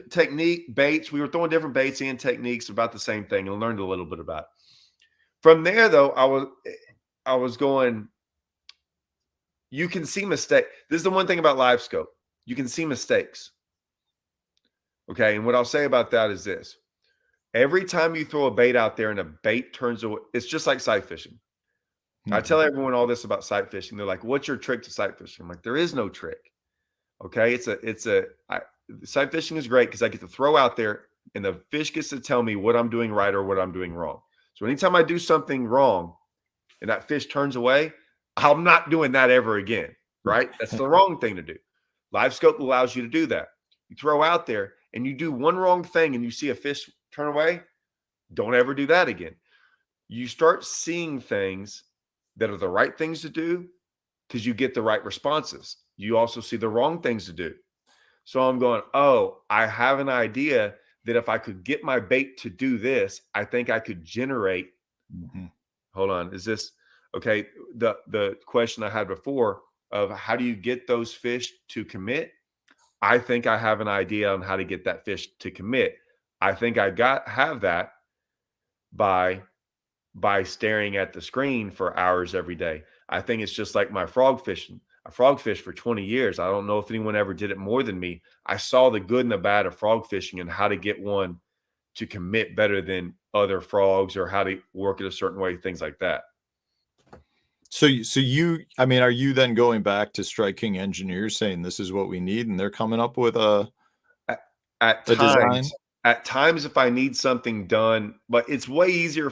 Speaker 1: technique baits. We were throwing different baits and techniques about the same thing, and learned a little bit about it. From there, though, I was going. You can see mistake. This is the one thing about live scope. You can see mistakes. Okay, and what I'll say about that is this: every time you throw a bait out there and a bait turns away, it's just like sight fishing. I tell everyone all this about sight fishing. They're like, "What's your trick to sight fishing?" I'm like, "There is no trick." Okay, sight fishing is great because I get to throw out there and the fish gets to tell me what I'm doing right or what I'm doing wrong. So anytime I do something wrong and that fish turns away, I'm not doing that ever again. Right? That's the wrong thing to do. Live scope allows you to do that. You throw out there and you do one wrong thing and you see a fish turn away, don't ever do that again. You start seeing things that are the right things to do because you get the right responses. You also see the wrong things to do. So I'm going, oh, I have an idea that if I could get my bait to do this, I think I could generate. Hold on. Is this okay? The question I had before of how do you get those fish to commit? I think I have an idea on how to get that fish to commit. I think I have that by staring at the screen for hours every day. I think it's just like my frog fishing. I frog fished for 20 years. I don't know if anyone ever did it more than me. I saw the good and the bad of frog fishing and how to get one to commit better than other frogs or how to work it a certain way, things like that.
Speaker 2: So I mean, are you then going back to Strike King engineers saying this is what we need, and they're coming up with a design?
Speaker 1: At times, if I need something done, but it's way easier.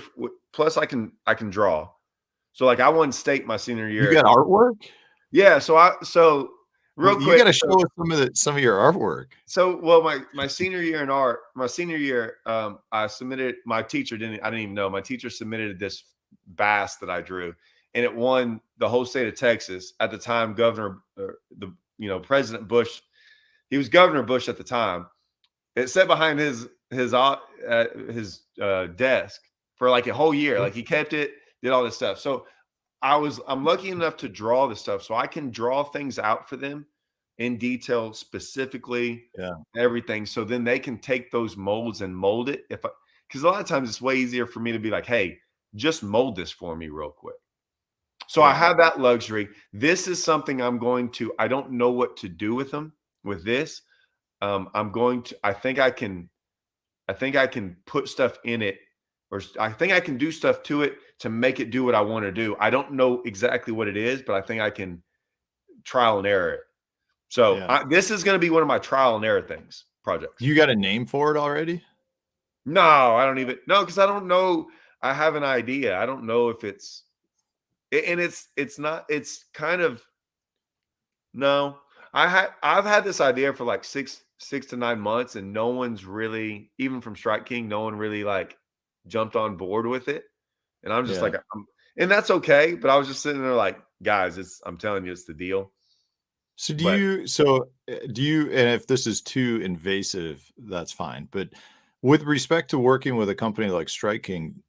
Speaker 1: Plus, I can draw. So, like, I won state my senior year.
Speaker 2: You got artwork?
Speaker 1: Yeah. So real quick,
Speaker 2: you got to show us some of your artwork.
Speaker 1: So, well, my senior year in art, I submitted. My teacher I didn't even know. My teacher submitted this bass that I drew, and it won the whole state of Texas at the time. President Bush, he was Governor Bush at the time. It sat behind his desk for like a whole year. Like he kept it, did all this stuff. So I'm lucky enough to draw this stuff, so I can draw things out for them in detail, specifically, everything. So then they can take those molds and mold it. Because a lot of times it's way easier for me to be like, "Hey, just mold this for me real quick." So I have that luxury. This is something I don't know what to do with them with this. I think I can put stuff in it, or I think I can do stuff to it to make it do what I want to do. I don't know exactly what it is, but I think I can trial and error it. So this is going to be one of my trial and error projects.
Speaker 2: You got a name for it already?
Speaker 1: No, I don't even know because I don't know. I have an idea. I don't know if it's not. It's kind of no. I've had this idea for like 6 to 9 months, and no one's really, even from Strike King, no one really like jumped on board with it. And I'm just like, and that's okay. But I was just sitting there like, guys, I'm telling you, it's the deal.
Speaker 2: So do you, and if this is too invasive, that's fine. But with respect to working with a company like Strike King,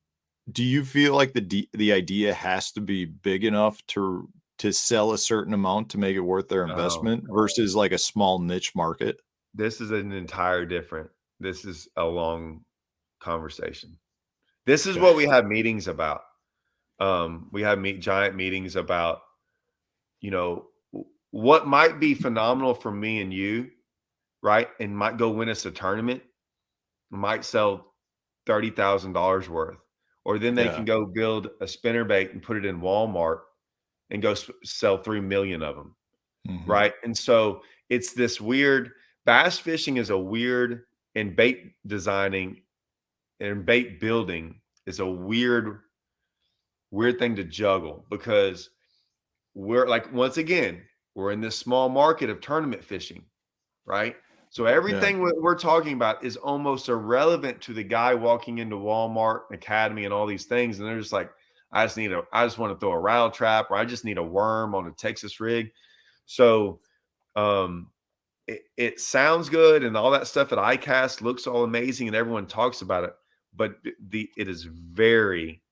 Speaker 2: do you feel like the idea has to be big enough to sell a certain amount to make it worth their investment versus like a small niche market?
Speaker 1: This is this is a long conversation. This is what we have meetings about. We have giant meetings about, what might be phenomenal for me and you, right? And might go win us a tournament, might sell $30,000 worth. Or then they
Speaker 2: Yeah.
Speaker 1: can go build a spinnerbait and put it in Walmart and go sell 3 million of them,
Speaker 2: Mhm.
Speaker 1: right? And so it's this weird, bass fishing is a weird, and bait designing and bait building is a weird thing to juggle, because we're like, once again, we're in this small market of tournament fishing, right? So
Speaker 2: Yeah.
Speaker 1: everything we're talking about is almost irrelevant to the guy walking into Walmart, Academy, and all these things, and they're just like, I just want to throw a rattle trap, or I just need a worm on a Texas rig. So um it sounds good, and all that stuff at ICAST looks all amazing, and everyone talks about it, but it is very,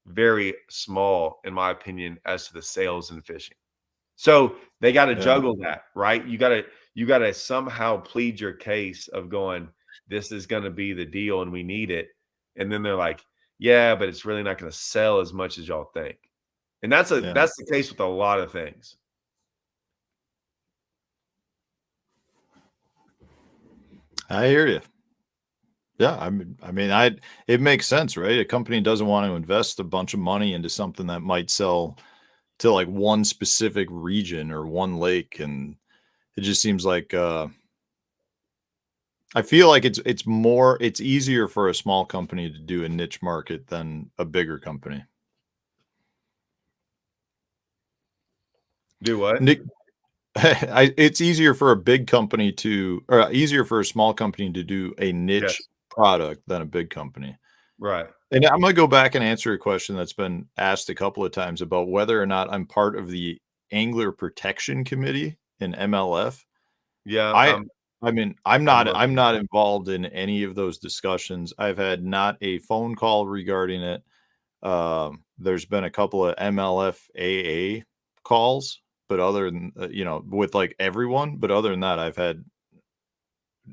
Speaker 1: very small, in my opinion, as to the sales and fishing. So they got to
Speaker 2: Yeah.
Speaker 1: juggle that, right? You got to somehow plead your case of going, this is going to be the deal and we need it. And then they're like, yeah, but it's really not going to sell as much as y'all think. And
Speaker 2: Yeah.
Speaker 1: that's the case with a lot of things.
Speaker 2: I hear you. Yeah, I mean, it makes sense, right? A company doesn't want to invest a bunch of money into something that might sell to like one specific region or one lake, and it just seems like I feel like it's easier for a small company to do a niche market than a bigger company.
Speaker 1: Do what?
Speaker 2: Nick, it's easier for a big company to, or easier for a small company to do a niche
Speaker 1: Yes.
Speaker 2: product than a big company.
Speaker 1: Right.
Speaker 2: And I'm gonna go back and answer a question that's been asked a couple of times about whether or not I'm part of the Angler Protection Committee in MLF.
Speaker 1: Yeah.
Speaker 2: I I mean,
Speaker 1: I'm a,
Speaker 2: I'm not involved in any of those discussions. I've had not a phone call regarding it. There's been a couple of MLFAA calls, but other than with like everyone, but other than that, I've had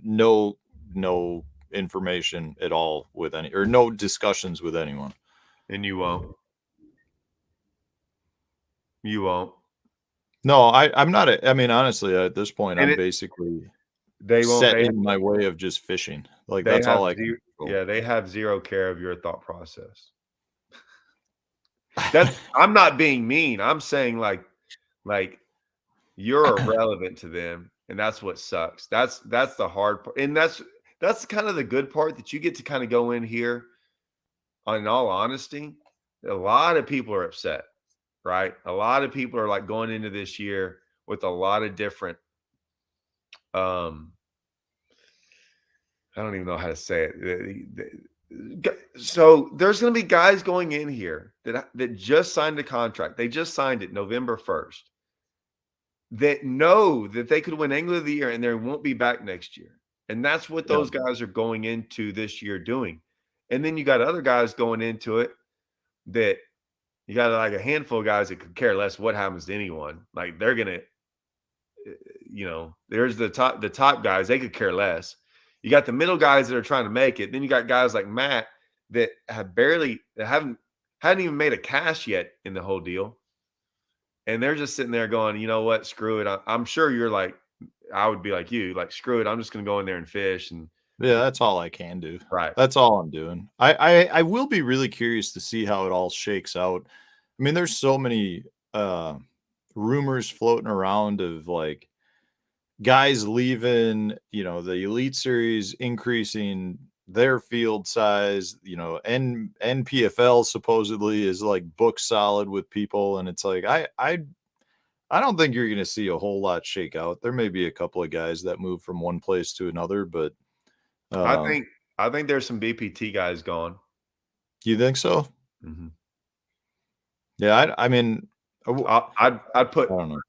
Speaker 2: no no information at all with any, or no discussions with anyone.
Speaker 1: and you won't. You won't.
Speaker 2: No, I'm not I mean, honestly, at this point,
Speaker 1: And
Speaker 2: I'm
Speaker 1: it
Speaker 2: basically
Speaker 1: they won't
Speaker 2: set in my way of just fishing. Like,
Speaker 1: they
Speaker 2: that's
Speaker 1: have
Speaker 2: all I can
Speaker 1: zero
Speaker 2: control.
Speaker 1: yeah, they have zero care of your thought process. That's I'm not being mean. I'm saying like you're irrelevant to them, and that's what sucks. That's the hard part. And that's kind of the good part, that you get to kind of go in here, in all honesty. A lot of people are upset, right? A lot of people are like going into this year with a lot of different um I don't even know how to say it. So there's going to be guys going in here that just signed a contract. They just signed it November 1st, that know that they could win Angler of the Year and they won't be back next year. And that's what
Speaker 2: Yeah,
Speaker 1: those guys are going into this year doing. And then you got other guys going into it, that you got like a handful of guys that could care less what happens to anyone. Like they're gonna, there's the top guys, they could care less. You got the middle guys that are trying to make it. Then you got guys like Matt that hadn't even made a cash yet in the whole deal. And they're just sitting there going, you know what, screw it. I'm sure you're like, I would be like you, like, screw it. I'm just gonna go in there and fish. And
Speaker 2: yeah, that's all I can do.
Speaker 1: right.
Speaker 2: That's all I'm doing. I will be really curious to see how it all shakes out. I mean, there's so many uh rumors floating around of like guys leaving, the Elite Series increasing their field size, NPFL supposedly is like book solid with people, and it's like I don't think you're going to see a whole lot shake out. There may be a couple of guys that move from one place to another, but
Speaker 1: I
Speaker 2: um,
Speaker 1: think I think there's some BPT guys gone.
Speaker 2: you think so?
Speaker 1: Mhm.
Speaker 2: Yeah, I mean,
Speaker 1: I'd put
Speaker 2: I don't know.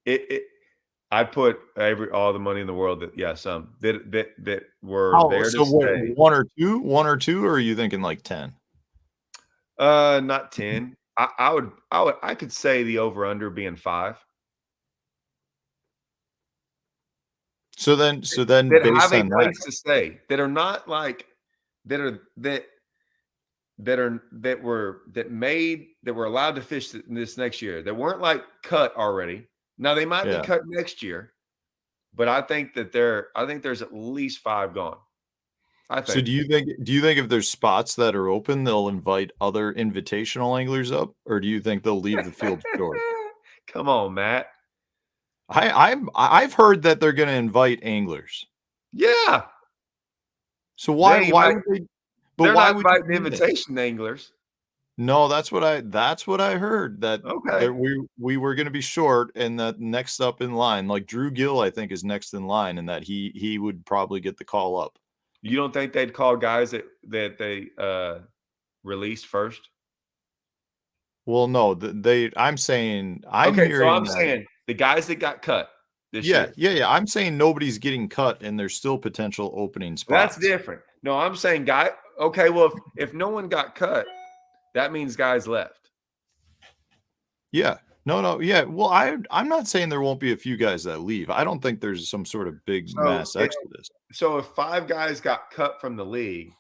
Speaker 1: it. I'd put all the money in the world that, yeah, some that were
Speaker 2: How
Speaker 1: there to
Speaker 2: so? What,
Speaker 1: stay.
Speaker 2: one or two, or are you thinking like 10?
Speaker 1: Not 10. I could say the over under being 5.
Speaker 2: So then,
Speaker 1: That have
Speaker 2: based
Speaker 1: a
Speaker 2: on that,
Speaker 1: place to stay. That are not like that are that that were allowed to fish this next year that weren't like cut already. Now they might be
Speaker 2: Yeah.
Speaker 1: cut next year, but I think there's at least 5 gone. I
Speaker 2: So
Speaker 1: think.
Speaker 2: do you think if there's spots that are open, they'll invite other invitational anglers up, or do you think they'll leave the field short?
Speaker 1: Come on, Matt.
Speaker 2: I've heard that they're going to invite anglers.
Speaker 1: Yeah.
Speaker 2: So
Speaker 1: They
Speaker 2: why
Speaker 1: ain't
Speaker 2: why
Speaker 1: invite,
Speaker 2: would they? But
Speaker 1: they're
Speaker 2: why
Speaker 1: not
Speaker 2: would you
Speaker 1: inviting
Speaker 2: do that?
Speaker 1: invitation anglers.
Speaker 2: No, that's what I heard, that
Speaker 1: Okay.
Speaker 2: there we were gonna be short and that next up in line, like Drew Gill, I think, is next in line and that he would probably get the call up.
Speaker 1: You don't think they'd call guys that they released first?
Speaker 2: Well, no, I'm
Speaker 1: Okay, so
Speaker 2: hearing
Speaker 1: I'm
Speaker 2: that
Speaker 1: saying the guys that got cut this
Speaker 2: yeah,
Speaker 1: year.
Speaker 2: yeah, yeah, I'm saying nobody's getting cut and there's still potential opening
Speaker 1: That's
Speaker 2: spots.
Speaker 1: different. No, I'm saying okay, well if no one got cut, that means guys left.
Speaker 2: Yeah. No, no, yeah, well, I'm not saying there won't be a few guys that leave. I don't think there's some sort of big
Speaker 1: So
Speaker 2: mass
Speaker 1: if
Speaker 2: exodus.
Speaker 1: so if 5 guys got cut from the league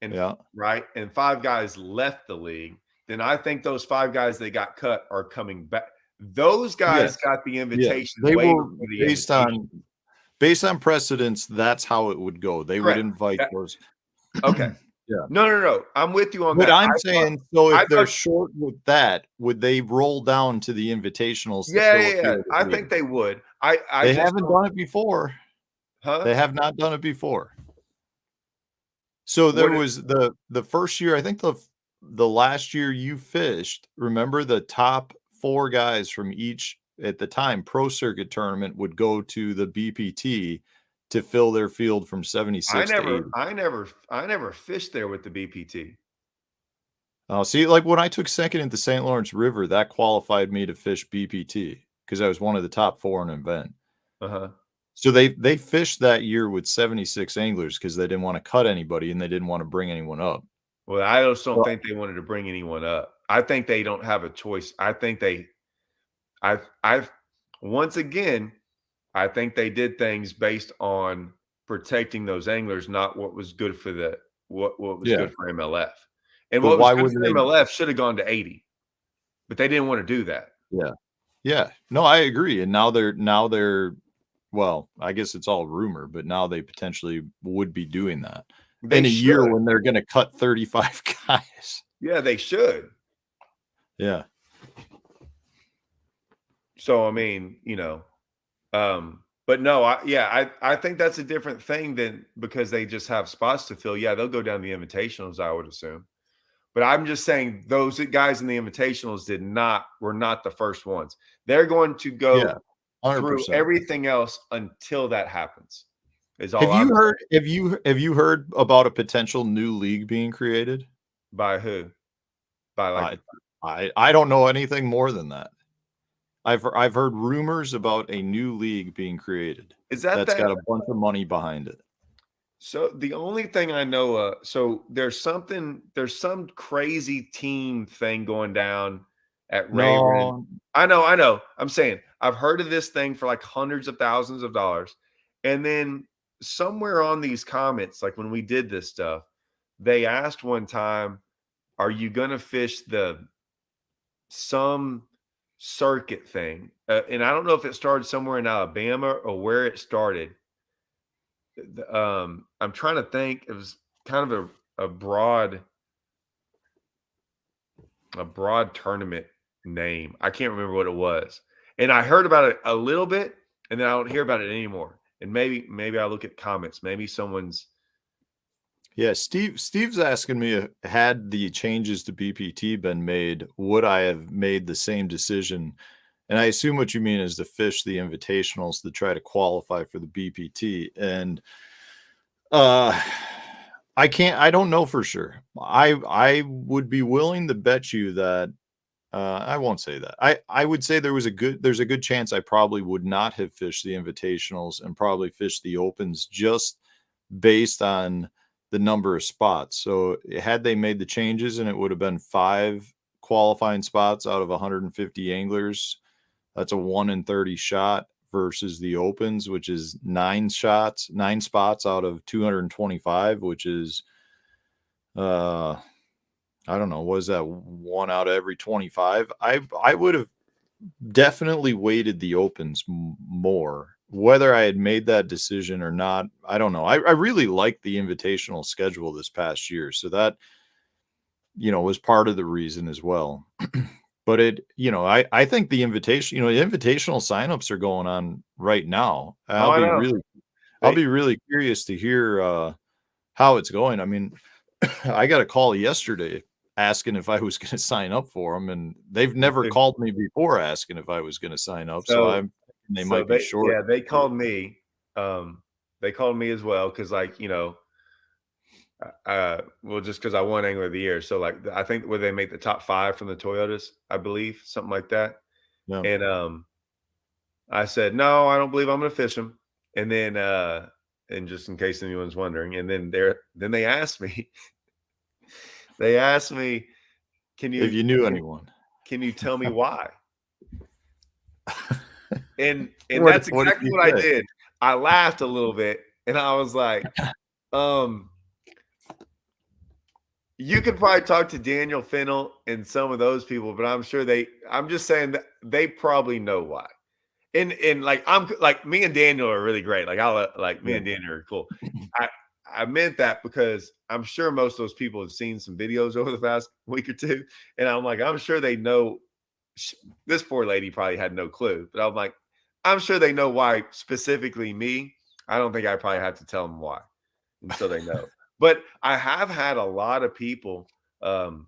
Speaker 1: and
Speaker 2: Yeah.
Speaker 1: right, and 5 guys left the league, then I think those 5 guys that got cut are coming back. Those guys
Speaker 2: Yes.
Speaker 1: got the
Speaker 2: Yeah.
Speaker 1: invitation
Speaker 2: They
Speaker 1: way
Speaker 2: were
Speaker 1: before the invitation.
Speaker 2: based on precedence, that's how it would go. They would
Speaker 1: Correct.
Speaker 2: invite
Speaker 1: That
Speaker 2: those.
Speaker 1: okay.
Speaker 2: Yeah.
Speaker 1: No, no, no. I'm with you on
Speaker 2: But
Speaker 1: that.
Speaker 2: I'm saying, so
Speaker 1: I
Speaker 2: if they're
Speaker 1: thought
Speaker 2: short with that, would they roll down to the invitationals to
Speaker 1: yeah,
Speaker 2: fill a
Speaker 1: yeah, yeah.
Speaker 2: field of
Speaker 1: I think
Speaker 2: league?
Speaker 1: they would. I
Speaker 2: They
Speaker 1: just
Speaker 2: haven't
Speaker 1: don't.
Speaker 2: done it before.
Speaker 1: Huh?
Speaker 2: They have not done it before. So there
Speaker 1: What
Speaker 2: was the first year, I think the last year you fished, remember the top 4 guys from each, at the time, pro circuit tournament would go to the BPT to fill their field from 76 to 80.
Speaker 1: I never fished there with the BPT.
Speaker 2: Oh, see, like when I took second at the St. Lawrence River, that qualified me to fish BPT because I was one of the top 4 in an event.
Speaker 1: Uh-huh.
Speaker 2: So they fished that year with 76 anglers because they didn't want to cut anybody and they didn't want to bring anyone up.
Speaker 1: Well, I just don't
Speaker 2: Well,
Speaker 1: think they wanted to bring anyone up. I think they don't have a choice. I've once again, I think they did things based on protecting those anglers, not what was good for what was
Speaker 2: yeah,
Speaker 1: good for MLF. And
Speaker 2: but
Speaker 1: what was
Speaker 2: why
Speaker 1: good
Speaker 2: wouldn't
Speaker 1: for
Speaker 2: they?
Speaker 1: MLF should have gone to 80, but they didn't want to do that.
Speaker 2: Yeah, yeah. No, I agree. And now they're well, I guess it's all rumor, but now they potentially would be doing that
Speaker 1: They
Speaker 2: in a year
Speaker 1: should.
Speaker 2: when they're going to cut 35 guys.
Speaker 1: Yeah, they should.
Speaker 2: Yeah.
Speaker 1: So I mean, but no, I think that's a different thing than because they just have spots to fill. Yeah, they'll go down the invitationals, I would assume. But I'm just saying those guys in the invitationals were not the first ones. They're going to
Speaker 2: Yeah.
Speaker 1: go through
Speaker 2: 100%.
Speaker 1: everything else until that happens. Is all
Speaker 2: Have
Speaker 1: I'm
Speaker 2: you heard
Speaker 1: saying.
Speaker 2: have you heard about a potential new league being created?
Speaker 1: By who? By like
Speaker 2: I I don't know anything more than that. I've heard rumors about a new league being created
Speaker 1: is that
Speaker 2: that's
Speaker 1: that
Speaker 2: got a bunch of money behind it.
Speaker 1: so the only thing I know so there's some crazy team thing going down at Rayron.
Speaker 2: No,
Speaker 1: I know. I'm saying I've heard of this thing for like hundreds of thousands of dollars. And then somewhere on these comments, like when we did this stuff, they asked one time, are you gonna fish some circuit thing? And I don't know if it started somewhere in Alabama or where it started. I'm trying to think. It was kind of a broad tournament name. I can't remember what it was. And I heard about it a little bit, and then I don't hear about it anymore. And maybe I look at comments. Maybe someone's
Speaker 2: yeah, Steve's asking me, had the changes to BPT been made, would I have made the same decision? And I assume what you mean is to fish the invitationals to try to qualify for the BPT. And uh I don't know for sure. I would be willing to bet you that I won't say that. I would say there's a good chance I probably would not have fished the invitationals and probably fished the opens just based on the number of spots. So had they made the changes and it would have been 5 qualifying spots out of 150 anglers, that's a 1 in 30 shot versus the opens, which is 9 spots out of 225, which is uh I don't know, was that 1 out of every 25? I would have definitely weighted the opens more. Whether I had made that decision or not, I don't know. I really liked the invitational schedule this past year, so that, was part of the reason as well. But I think the invitational signups are going on right now.
Speaker 1: Oh, I know.
Speaker 2: I'll
Speaker 1: They
Speaker 2: be really curious to hear how it's going. I mean, I got a call yesterday asking if I was going to sign up for them, and they've never called me before asking if I was going to sign up. So
Speaker 1: so
Speaker 2: I'm they
Speaker 1: so
Speaker 2: might be
Speaker 1: they
Speaker 2: short.
Speaker 1: yeah, they called me. They called me as well because well, just because I won Angler of the Year. So like I think where they make the top 5 from the Toyotas, I believe, something like that.
Speaker 2: Yeah.
Speaker 1: And I said, no, I don't believe I'm gonna fish them. And then and just in case anyone's wondering, and then they asked me, they asked me, can
Speaker 2: If
Speaker 1: you
Speaker 2: you knew
Speaker 1: can,
Speaker 2: anyone,
Speaker 1: can you tell me why? And
Speaker 2: what
Speaker 1: that's
Speaker 2: what did
Speaker 1: exactly
Speaker 2: you
Speaker 1: what I
Speaker 2: say?
Speaker 1: did. I laughed a little bit and I was like, um, you could probably talk to Daniel Fennell and some of those people, but I'm just saying that they probably know why. And like I'm like me and Daniel are really great. Like like me
Speaker 2: Yeah.
Speaker 1: and Daniel are cool. I I meant that because I'm sure most of those people have seen some videos over the past week or two, and I'm like, I'm sure they know. This poor lady probably had no clue, but I'm like, I'm sure they know why specifically me. I don't think I probably have to tell them why, and so they know. But I have had a lot of people, um,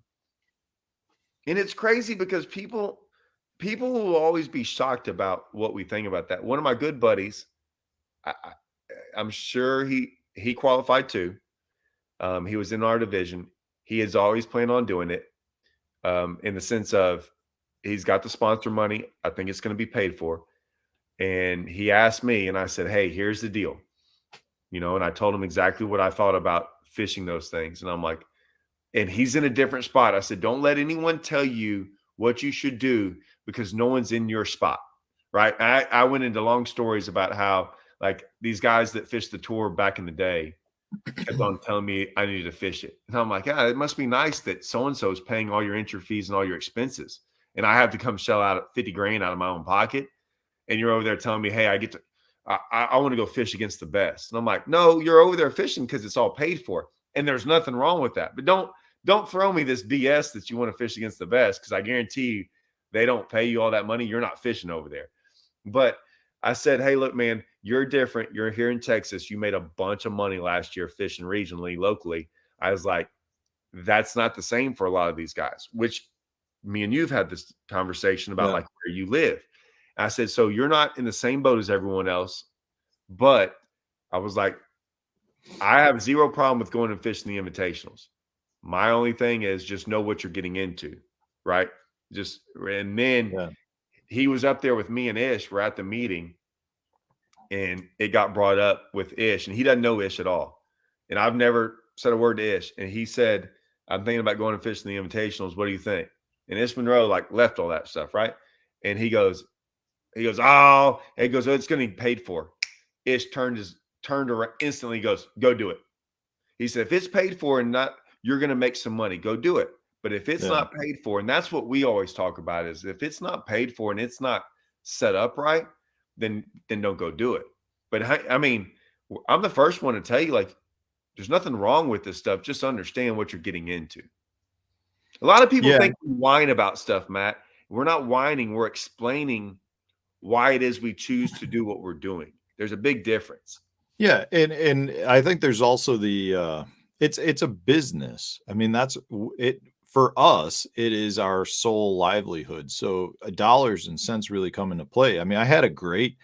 Speaker 1: and it's crazy because people will always be shocked about what we think about that. One of my good buddies, I'm sure he qualified too. He was in our division. He has always planned on doing it, in the sense of he's got the sponsor money. I think it's going to be paid for. And he asked me, and I said, "Hey, here's the deal," and I told him exactly what I thought about fishing those things. And I'm like, and he's in a different spot. I said, "Don't let anyone tell you what you should do because no one's in your spot." Right? I went into long stories about how like these guys that fished the tour back in the day kept on telling me I needed to fish it. And I'm like, yeah, it must be nice that so and so is paying all your entry fees and all your expenses. And I have to come shell out 50 grand out of my own pocket. And you're over there telling me, hey, I want to go fish against the best. And I'm like, no, you're over there fishing because it's all paid for. And there's nothing wrong with that. But don't throw me this BS that you want to fish against the best because I guarantee you they don't pay you all that money. You're not fishing over there. But I said, hey, look, man, you're different. You're here in Texas. You made a bunch of money last year fishing regionally, locally. I was like, that's not the same for a lot of these guys, which me and you've had this conversation about
Speaker 2: Yeah.
Speaker 1: like where you live. I said, so you're not in the same boat as everyone else, but I was like, I have zero problem with going and fishing the invitationals. My only thing is just know what you're getting into, right? Just and then
Speaker 2: Yeah.
Speaker 1: he was up there with me and Ish. We're at the meeting, and it got brought up with Ish, and he doesn't know Ish at all. And I've never said a word to Ish. And he said, I'm thinking about going and fishing the invitationals. What do you think? And Ish Monroe like left all that stuff, right? And oh, it's gonna be paid for. Ish turned around instantly, goes, go do it. He said, if it's paid for and not, you're gonna make some money, go do it. But if it's
Speaker 2: Yeah.
Speaker 1: not paid for, and that's what we always talk about, is if it's not paid for and it's not set up right, then don't go do it. But I mean, I'm the first one to tell you, like, there's nothing wrong with this stuff. Just understand what you're getting into. A lot of people
Speaker 2: Yeah.
Speaker 1: think we whine about stuff, Matt. We're not whining, we're explaining why it is we choose to do what we're doing. There's a big difference.
Speaker 2: Yeah, and I think there's also it's a business. I mean, it for us, it is our sole livelihood. So dollars and cents really come into play. I mean, I had a great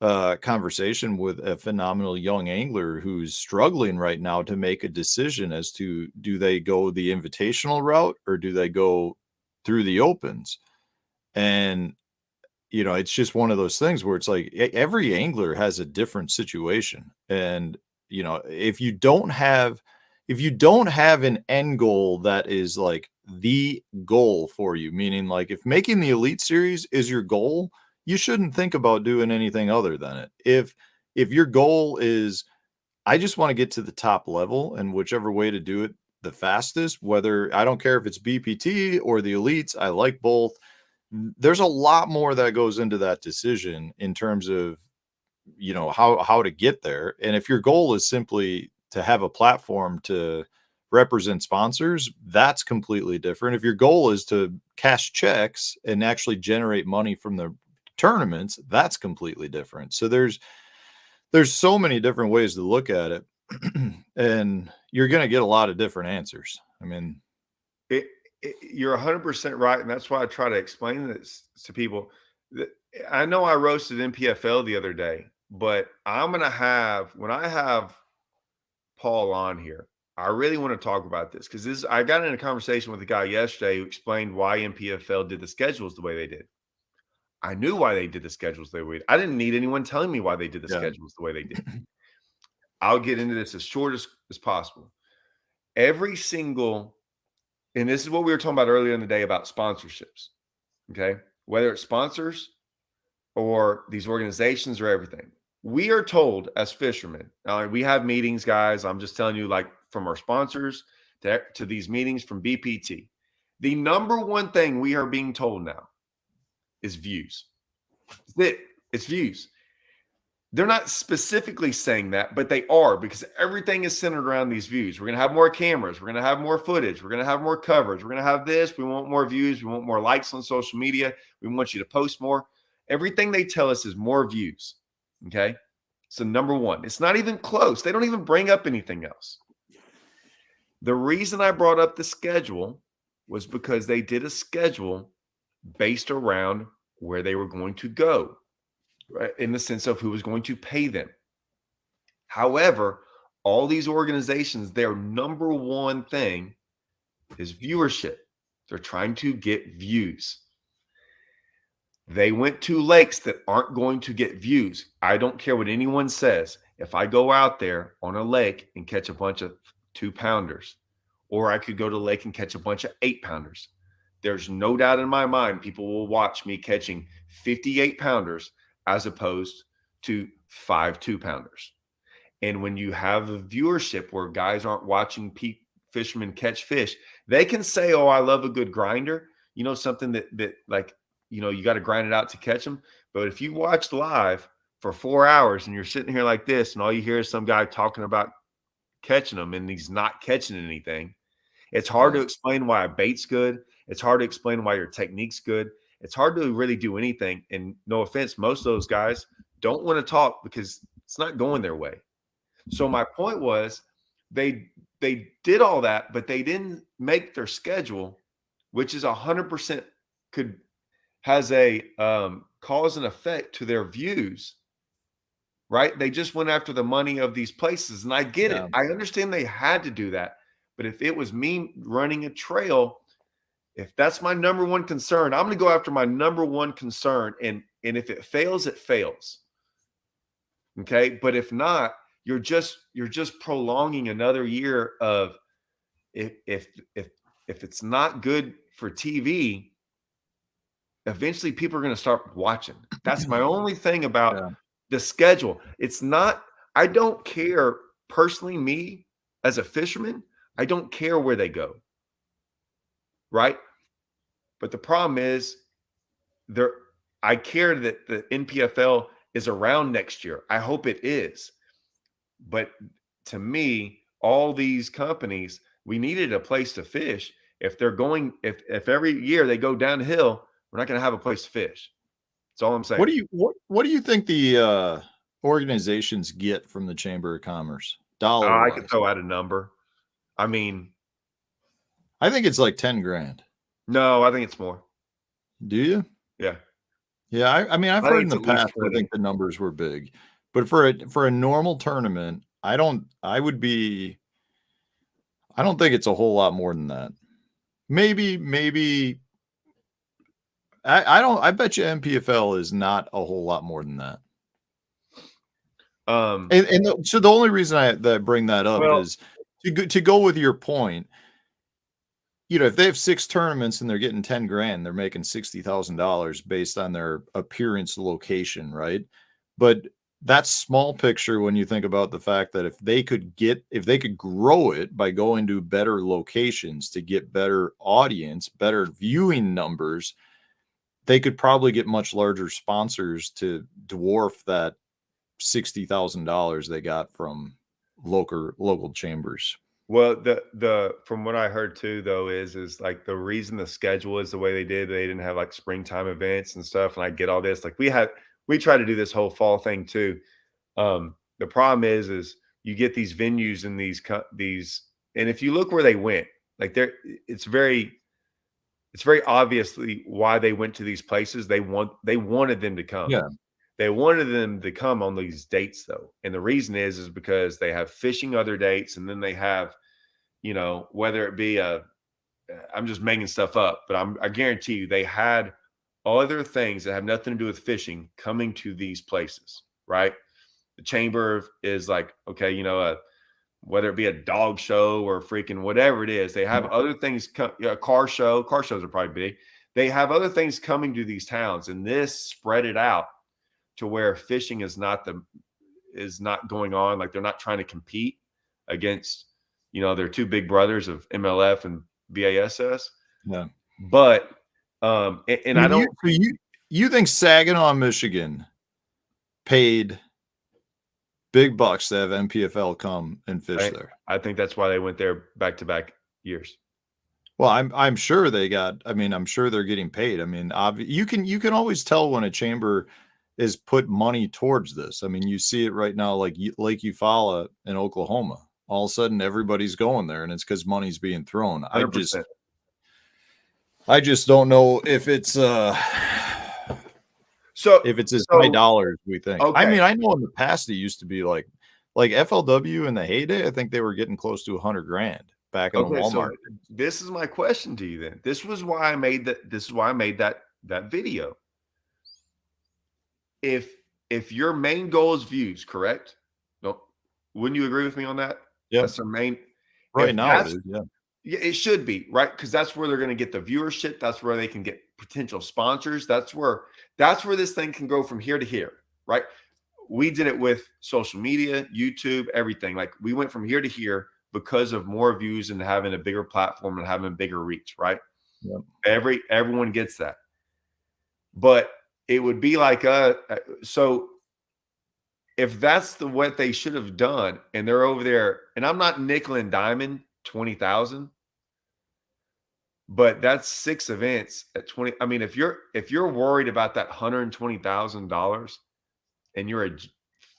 Speaker 2: conversation with a phenomenal young angler who's struggling right now to make a decision as to do they go the invitational route or do they go through the opens. And it's just one of those things where it's like every angler has a different situation. And, if you don't have an end goal that is like the goal for you, meaning like if making the Elite Series is your goal, you shouldn't think about doing anything other than it. If your goal is I just want to get to the top level, and whichever way to do it the fastest, whether I don't care if it's BPT or the elites, I like both. There's a lot more that goes into that decision in terms of, how to get there. And if your goal is simply to have a platform to represent sponsors, that's completely different. If your goal is to cash checks and actually generate money from the tournaments, that's completely different. So there's so many different ways to look at it. And you're going to get a lot of different answers. I mean,
Speaker 1: you're 100% right, and that's why I try to explain this to people. I know I roasted NPFL the other day, but I'm going to have, when I have Paul on here, I really want to talk about this because I got in a conversation with a guy yesterday who explained why NPFL did the schedules the way they did. I knew why they did the schedules the way they did. I didn't need anyone telling me why they did the schedules the way they did. I'll get into this as short as possible. Every single, and this is what we were talking about earlier in the day about sponsorships, okay? Whether it's sponsors or these organizations or everything. We are told as fishermen, we have meetings, guys. I'm just telling you, like from our sponsors to these meetings from BPT. The number one thing we are being told now is views. It's views. They're not specifically saying that, but they are, because everything is centered around these views. We're going to have more cameras. We're going to have more footage. We're going to have more coverage. We're going to have this. We want more views. We want more likes on social media. We want you to post more. Everything they tell us is more views. Okay. So number one, it's not even close. They don't even bring up anything else. The reason I brought up the schedule was because they did a schedule based around where they were going to go, right? In the sense of who was going to pay them. However, all these organizations, their number one thing is viewership. They're trying to get views. They went to lakes that aren't going to get views. I don't care what anyone says. If I go out there on a lake and catch a bunch of 2-pounders, or I could go to the lake and catch a bunch of 8-pounders, there's no doubt in my mind people will watch me catching 58-pounders as opposed to 5 2-pounders. And when you have a viewership where guys aren't watching fishermen catch fish, they can say, oh, I love a good grinder. Something that like, you got to grind it out to catch them. But if you watch live for 4 hours and you're sitting here like this and all you hear is some guy talking about catching them and he's not catching anything, it's hard to explain why a bait's good. It's hard to explain why your technique's good. It's hard to really do anything. And no offense, most of those guys don't want to talk because it's not going their way. So my point was they did all that, but they didn't make their schedule, which is 100% has a cause and effect to their views, right? They just went after the money of these places. And I get it. I understand they had to do that. But if it was me running a trail, if that's my number one concern, I'm going to go after my number one concern. And if it fails, it fails. Okay. But if not, you're just prolonging another year of if it's not good for TV, eventually people are going to start watching. That's my only thing about the schedule. It's not, I don't care personally, me as a fisherman, I don't care where they go. Right. But the problem is I care that the NPFL is around next year. I hope it is. But to me, all these companies, we needed a place to fish. If they're going, if every year they go downhill, we're not going to have a place to fish. That's all I'm saying.
Speaker 2: What do you think the organizations get from the Chamber of Commerce? Dollar-wise?
Speaker 1: I could throw out a number. I mean,
Speaker 2: I think it's like 10 grand.
Speaker 1: No, I think it's more.
Speaker 2: Do you?
Speaker 1: Yeah.
Speaker 2: Yeah. I mean, I've heard in the past, I think the numbers were big, but for a normal tournament, I don't think it's a whole lot more than that. Maybe I bet you NPFL is not a whole lot more than that. So the only reason I bring that up is to go with your point. If they have 6 tournaments and they're getting 10 grand, they're making $60,000 based on their appearance location, right? But that's small picture when you think about the fact that if they could grow it by going to better locations to get better audience, better viewing numbers, they could probably get much larger sponsors to dwarf that $60,000 they got from local chambers.
Speaker 1: Well, the from what I heard too, though, is like the reason the schedule is the way they didn't have like springtime events and stuff. And I get all this. Like we try to do this whole fall thing too. The problem is you get these venues and these, and if you look where they went, like it's very obviously why they went to these places. They wanted them to come.
Speaker 2: Yeah.
Speaker 1: They wanted them to come on these dates though. And the reason is because they have fishing other dates, and then they have, whether it be I'm just making stuff up, but I guarantee you they had other things that have nothing to do with fishing coming to these places, right? The chamber is like, okay, whether it be a dog show or freaking whatever it is, they have other things, car shows are probably big. They have other things coming to these towns, and this spread it out to where fishing is not going on. Like they're not trying to compete against, their two big brothers of MLF and BASS.
Speaker 2: Yeah.
Speaker 1: But and I don't.
Speaker 2: You think Saginaw, Michigan paid big bucks to have MPFL come and fish there?
Speaker 1: I think that's why they went there back to back years.
Speaker 2: Well, I'm sure they got. I mean, I'm sure they're getting paid. I mean, you can always tell when a chamber is put money towards this. I mean, you see it right now, like Lake Eufaula in Oklahoma. All of a sudden, everybody's going there, and it's because money's being thrown.
Speaker 1: 100%.
Speaker 2: I just don't know if it's
Speaker 1: so
Speaker 2: if it's as high dollars we think.
Speaker 1: Okay.
Speaker 2: I mean, I know in the past it used to be like FLW in the heyday. I think they were getting close to $100,000 back in the Walmart.
Speaker 1: So this is my question to you. Then this was why I made that. This is why I made that video. If your main goal is views, correct? No, wouldn't you agree with me on that?
Speaker 2: Yeah,
Speaker 1: that's their main.
Speaker 2: Right now, it is, yeah.
Speaker 1: Yeah, it should be, right? Because that's where they're going to get the viewership. That's where they can get potential sponsors. That's where this thing can go from here to here, right? We did it with social media, YouTube, everything. Like we went from here to here because of more views and having a bigger platform and having a bigger reach, right?
Speaker 2: Yep.
Speaker 1: Everyone gets that. But it would be like so if that's what they should have done, and they're over there, and I'm not nickel and diamond 20,000, but that's 6 events at 20. I mean, if you're worried about that $120,000 and you're a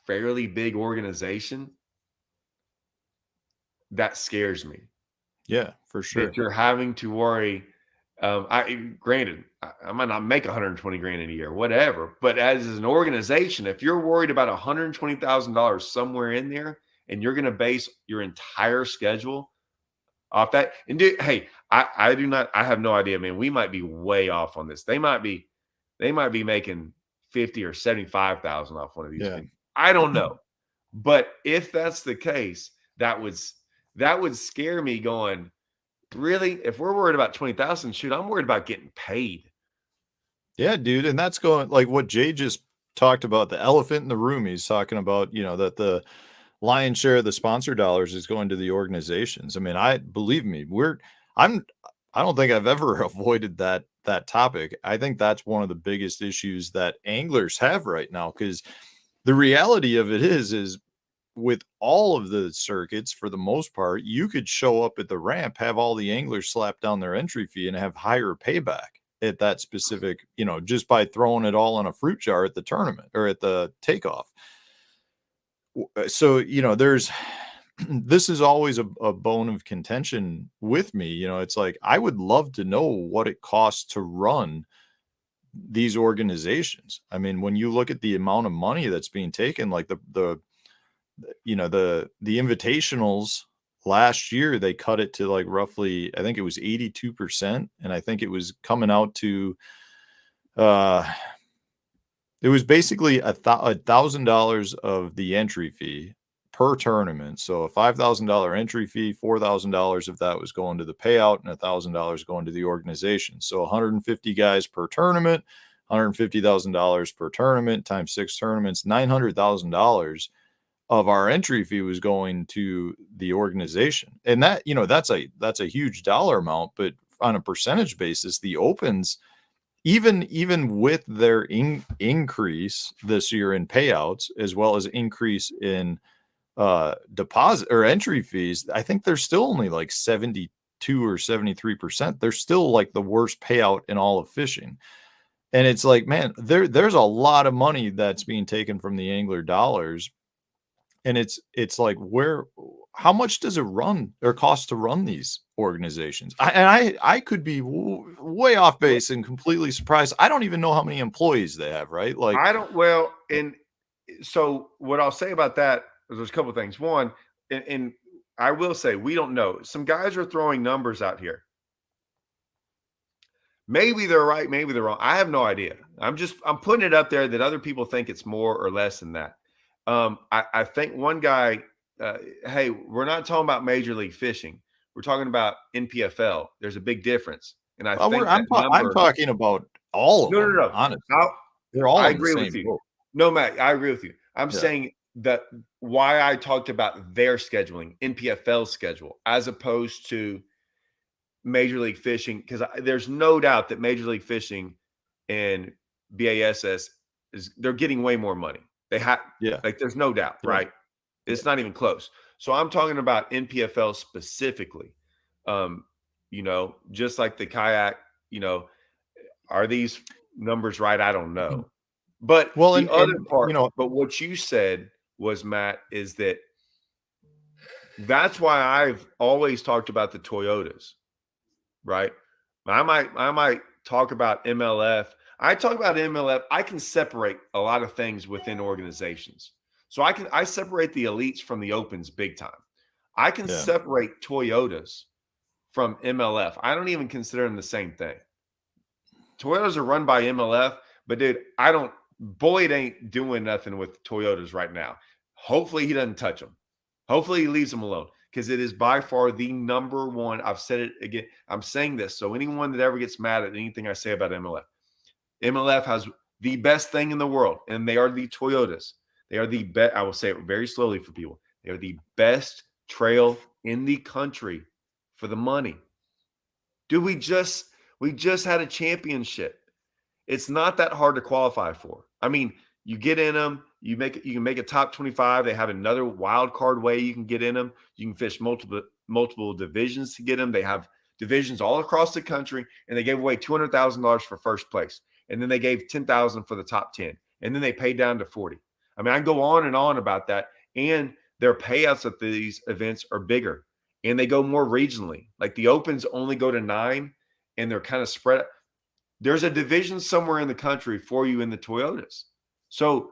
Speaker 1: fairly big organization, that scares me.
Speaker 2: Yeah, for sure.
Speaker 1: That you're having to worry. Granted, I might not make $120,000 in a year, whatever. But as an organization, if you're worried about $120,000 somewhere in there, and you're going to base your entire schedule off that, and hey, I do not. I have no idea, man. We might be way off on this. They might be making 50 or 75,000 off one of these things. I don't know, but if that's the case, that would scare me. Going, really? If we're worried about 20,000, shoot, I'm worried about getting paid.
Speaker 2: Yeah, dude, and that's going like what Jay just talked about. The elephant in the room. He's talking about, that the lion's share of the sponsor dollars is going to the organizations. I mean, believe me, I don't think I've ever avoided that topic. I think that's one of the biggest issues that anglers have right now, because the reality of it is with all of the circuits, for the most part, you could show up at the ramp, have all the anglers slap down their entry fee, and have higher payback at that specific, just by throwing it all in a fruit jar at the tournament or at the takeoff. So, this is always a bone of contention with me. It's like, I would love to know what it costs to run these organizations. I mean, when you look at the amount of money that's being taken, like the invitationals last year, they cut it to like roughly, I think it was 82%. And I think it was coming out to, it was basically $1,000 of the entry fee per tournament. So a $5,000 entry fee, $4,000 of that was going to the payout, and $1,000 going to the organization. So 150 guys per tournament, $150,000 per tournament times 6 tournaments, $900,000 of our entry fee was going to the organization. And that, that's a huge dollar amount, but on a percentage basis, the Opens, even with their increase this year in payouts, as well as increase in deposit or entry fees, I think they're still only like 72 or 73%. They're still like the worst payout in all of fishing. And it's like, man, there's a lot of money that's being taken from the angler dollars. And it's like, how much does it run or cost to run these organizations? I could be way off base and completely surprised. I don't even know how many employees they have, right? Like,
Speaker 1: I don't, well, and so what I'll say about that is there's a couple of things. One, and I will say, we don't know. Some guys are throwing numbers out here. Maybe they're right, maybe they're wrong. I have no idea. I'm putting it up there that other people think it's more or less than that. I think one guy, hey, we're not talking about Major League Fishing. We're talking about NPFL. There's a big difference. And I think
Speaker 2: I'm talking about all of them.
Speaker 1: No.
Speaker 2: Honestly,
Speaker 1: they're all. I
Speaker 2: in the
Speaker 1: agree
Speaker 2: same
Speaker 1: with you.
Speaker 2: boat.
Speaker 1: No, Matt, I agree with you. I'm saying that why I talked about their scheduling, NPFL schedule, as opposed to Major League Fishing, because there's no doubt that Major League Fishing and BASS they're getting way more money. They have, like, there's no doubt, right? It's not even close. So I'm talking about NPFL specifically. Just like the kayak, are these numbers right? I don't know. But the other part, but what you said was, Matt, is that's why I've always talked about the Toyotas, right? I might talk about MLF. I talk about MLF. I can separate a lot of things within organizations. So I separate the elites from the opens big time. I can separate Toyotas from MLF. I don't even consider them the same thing. Toyotas are run by MLF, but dude, Boyd ain't doing nothing with Toyotas right now. Hopefully he doesn't touch them. Hopefully he leaves them alone, because it is by far the number one. I've said it again. I'm saying this, so anyone that ever gets mad at anything I say about MLF has the best thing in the world, and they are the Toyotas. They are the best. I will say it very slowly for people. They are the best trail in the country for the money. Dude, we just had a championship. It's not that hard to qualify for. I mean, you get in them, you can make a top 25. They have another wild card way you can get in them. You can fish multiple divisions to get them. They have divisions all across the country, and they gave away $200,000 for first place, and then they gave $10,000 for the top 10, and then they paid down to 40. I mean, I can go on and on about that, and their payouts at these events are bigger, and they go more regionally. Like the Opens only go to 9, and they're kind of spread. There's a division somewhere in the country for you in the Toyotas. So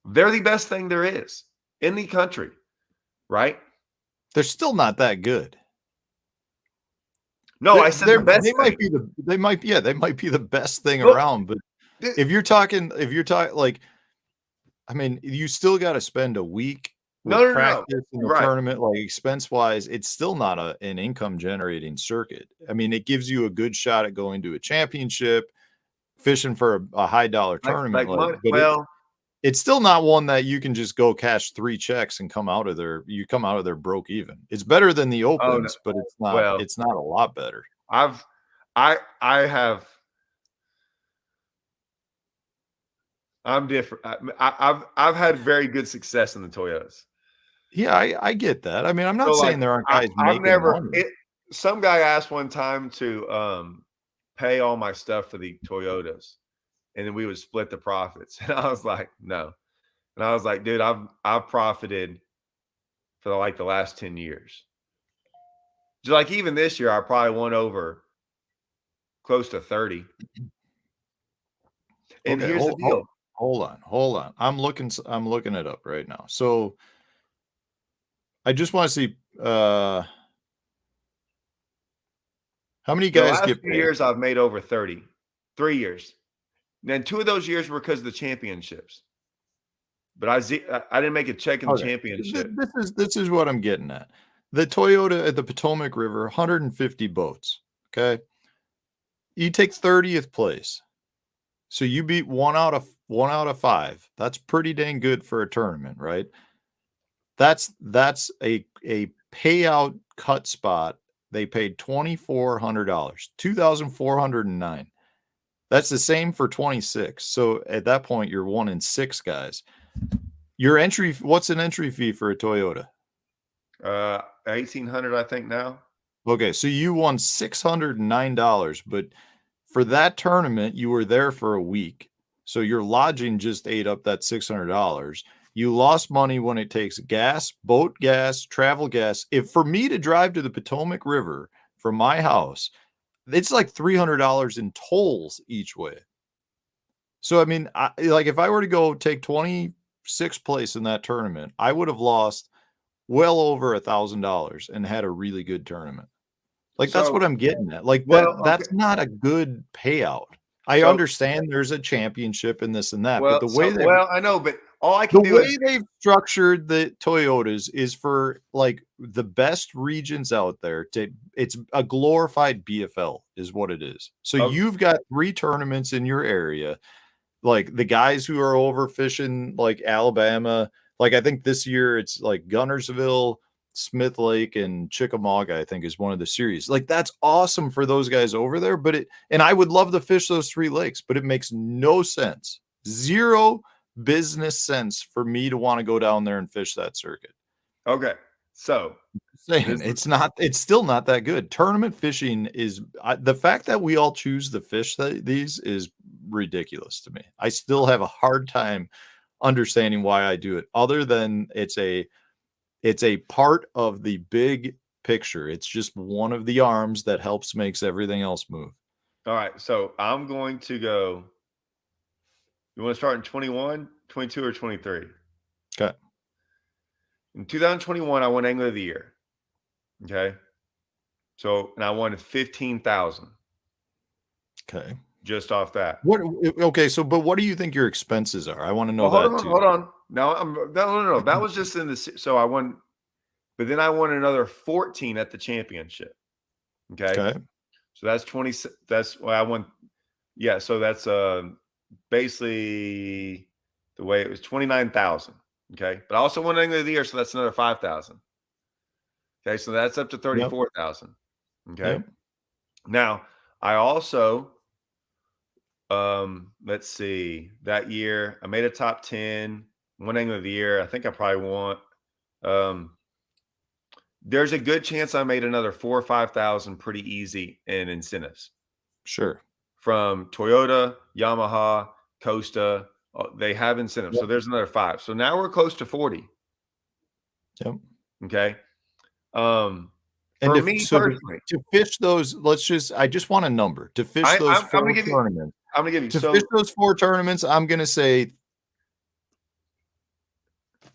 Speaker 1: they're the best thing there is in the country, right?
Speaker 2: They're still not that good.
Speaker 1: No, I said the best.
Speaker 2: They might be the best thing around. But if you're talking like, I mean, you still got to spend a week with practice in the tournament, like expense wise. It's still not an income generating circuit. I mean, it gives you a good shot at going to a championship, fishing for a high dollar tournament. It's still not one that you can just go cash 3 checks and come out of there broke even. It's better than the Opens, but it's not. Well, it's not a lot better.
Speaker 1: I'm different. I've had very good success in the Toyotas.
Speaker 2: Yeah, I get that. I mean, I'm not saying there aren't guys making money.
Speaker 1: Some guy asked one time to pay all my stuff for the Toyotas, and then we would split the profits. And I was like, no. And I was like, dude, I've profited for the last 10 years. Just like even this year, I probably won over close to 30. And here's the deal.
Speaker 2: Hold on. I'm looking it up right now. So I just want to see how many guys get paid.
Speaker 1: 2 years I've made over 30. 3 years. Then 2 of those years were because of the championships. But I didn't make a check in the championship.
Speaker 2: This is what I'm getting at. The Toyota at the Potomac River, 150 boats. Okay. You take 30th place. So you beat one out of 5. That's pretty dang good for a tournament, right? That's a payout cut spot. They paid $2,400, 2,409. That's the same for 26. So at that point, you're 1 in 6 guys. Your entry, what's an entry fee for a Toyota?
Speaker 1: 1,800, I think now.
Speaker 2: Okay, so you won $609, but for that tournament, you were there for a week. So your lodging just ate up that $600. You lost money when it takes gas, boat gas, travel gas. If for me to drive to the Potomac River from my house, it's like $300 in tolls each way. So I mean, like if I were to go take 26th place in that tournament, I would have lost well over $1,000 and had a really good tournament. Like that's what
Speaker 1: So,
Speaker 2: I'm getting at. Like
Speaker 1: well, okay.
Speaker 2: that's not a good payout. I
Speaker 1: So,
Speaker 2: understand there's a championship and this and that, but
Speaker 1: well, so, well, I know, but all I
Speaker 2: the
Speaker 1: can do
Speaker 2: way
Speaker 1: is
Speaker 2: they've structured the Toyotas is for like the best regions out there it's a glorified BFL is what it is. So
Speaker 1: okay.
Speaker 2: you've got 3 tournaments in your area. Like the guys who are overfishing like Alabama, like I think this year it's like Gunnersville, Smith Lake, and Chickamauga, I think is one of the series. Like that's awesome for those guys over there. And I would love to fish those 3 lakes, but it makes no sense. Zero business sense for me to want to go down there and fish that circuit.
Speaker 1: Okay. So
Speaker 2: Saying it's still not that good. Tournament fishing is the fact that we all choose the fish these is ridiculous to me. I still have a hard time understanding why I do it, other than it's a part of the big picture. It's just one of the arms that helps makes everything else move.
Speaker 1: all right. So I'm going to go. You want to start in 21, 22, or 23?
Speaker 2: Okay.
Speaker 1: In 2021, I won Angler of the Year. Okay. So, and I won 15,000
Speaker 2: Okay.
Speaker 1: just off that.
Speaker 2: Okay, so but what do you think your expenses are? I want to know
Speaker 1: Well,
Speaker 2: that too.
Speaker 1: hold on. No. That was just in the so I won, but then I won another 14 at the championship. Okay.
Speaker 2: Okay.
Speaker 1: So that's 20. That's well, I won. Yeah. So that's basically the way it was 29,000. Okay. But I also won Angler of the Year, so that's another 5,000. Okay. So that's up to 34,000. Okay.
Speaker 2: Yep.
Speaker 1: Now I also let's see, that year I made a top 10, won Angler of the Year. I think I probably won. There's a good chance I made another 4 or 5,000 pretty easy in incentives.
Speaker 2: Sure.
Speaker 1: From Toyota, Yamaha, Costa. They have incentives.
Speaker 2: Yep.
Speaker 1: So there's another 5. So now we're close to 40.
Speaker 2: Yep.
Speaker 1: Okay.
Speaker 2: And
Speaker 1: For me personally,
Speaker 2: to fish those, I just want a number to fish those
Speaker 1: I'm
Speaker 2: 4
Speaker 1: gonna give you.
Speaker 2: tournaments.
Speaker 1: I'm gonna give you.
Speaker 2: To
Speaker 1: So
Speaker 2: fish those 4 tournaments, I'm gonna say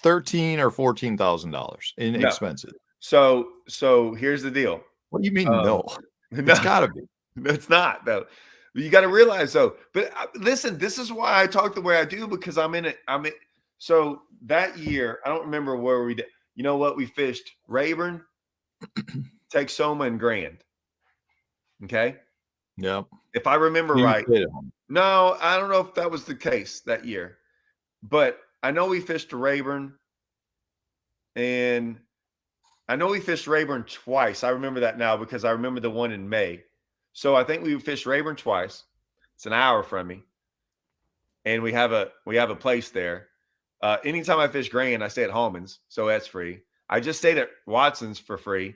Speaker 2: $13,000 or $14,000 in
Speaker 1: no.
Speaker 2: expenses.
Speaker 1: So here's the deal.
Speaker 2: What do you mean no?
Speaker 1: No,
Speaker 2: It's gotta be.
Speaker 1: it's not though. You got to realize though. But listen, this is why I talk the way I do because I'm in it. So that year, I don't remember where we did. You know what? We fished Rayburn, Texoma, and Grand. Okay.
Speaker 2: Yep.
Speaker 1: If I remember right. No, I don't know if that was the case that year, but I know we fished Rayburn, and I know we fished Rayburn twice. I remember that now because I remember the one in May. So I think we fished Rayburn twice. It's an hour from me, and we have a place there. Anytime I fish Grand, I stay at Hallman's, so that's free. I just stayed at Watson's for free.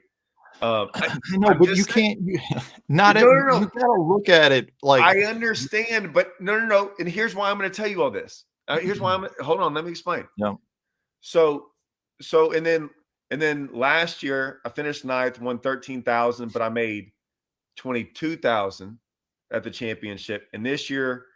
Speaker 2: I know, but you can't. You gotta look at it like
Speaker 1: I understand, but no. And here's why I'm going to tell you all this. Here's why hold on. Let me explain.
Speaker 2: No.
Speaker 1: So and then last year I finished 9th, won 13,000, but I made 22,000 at the championship. And this year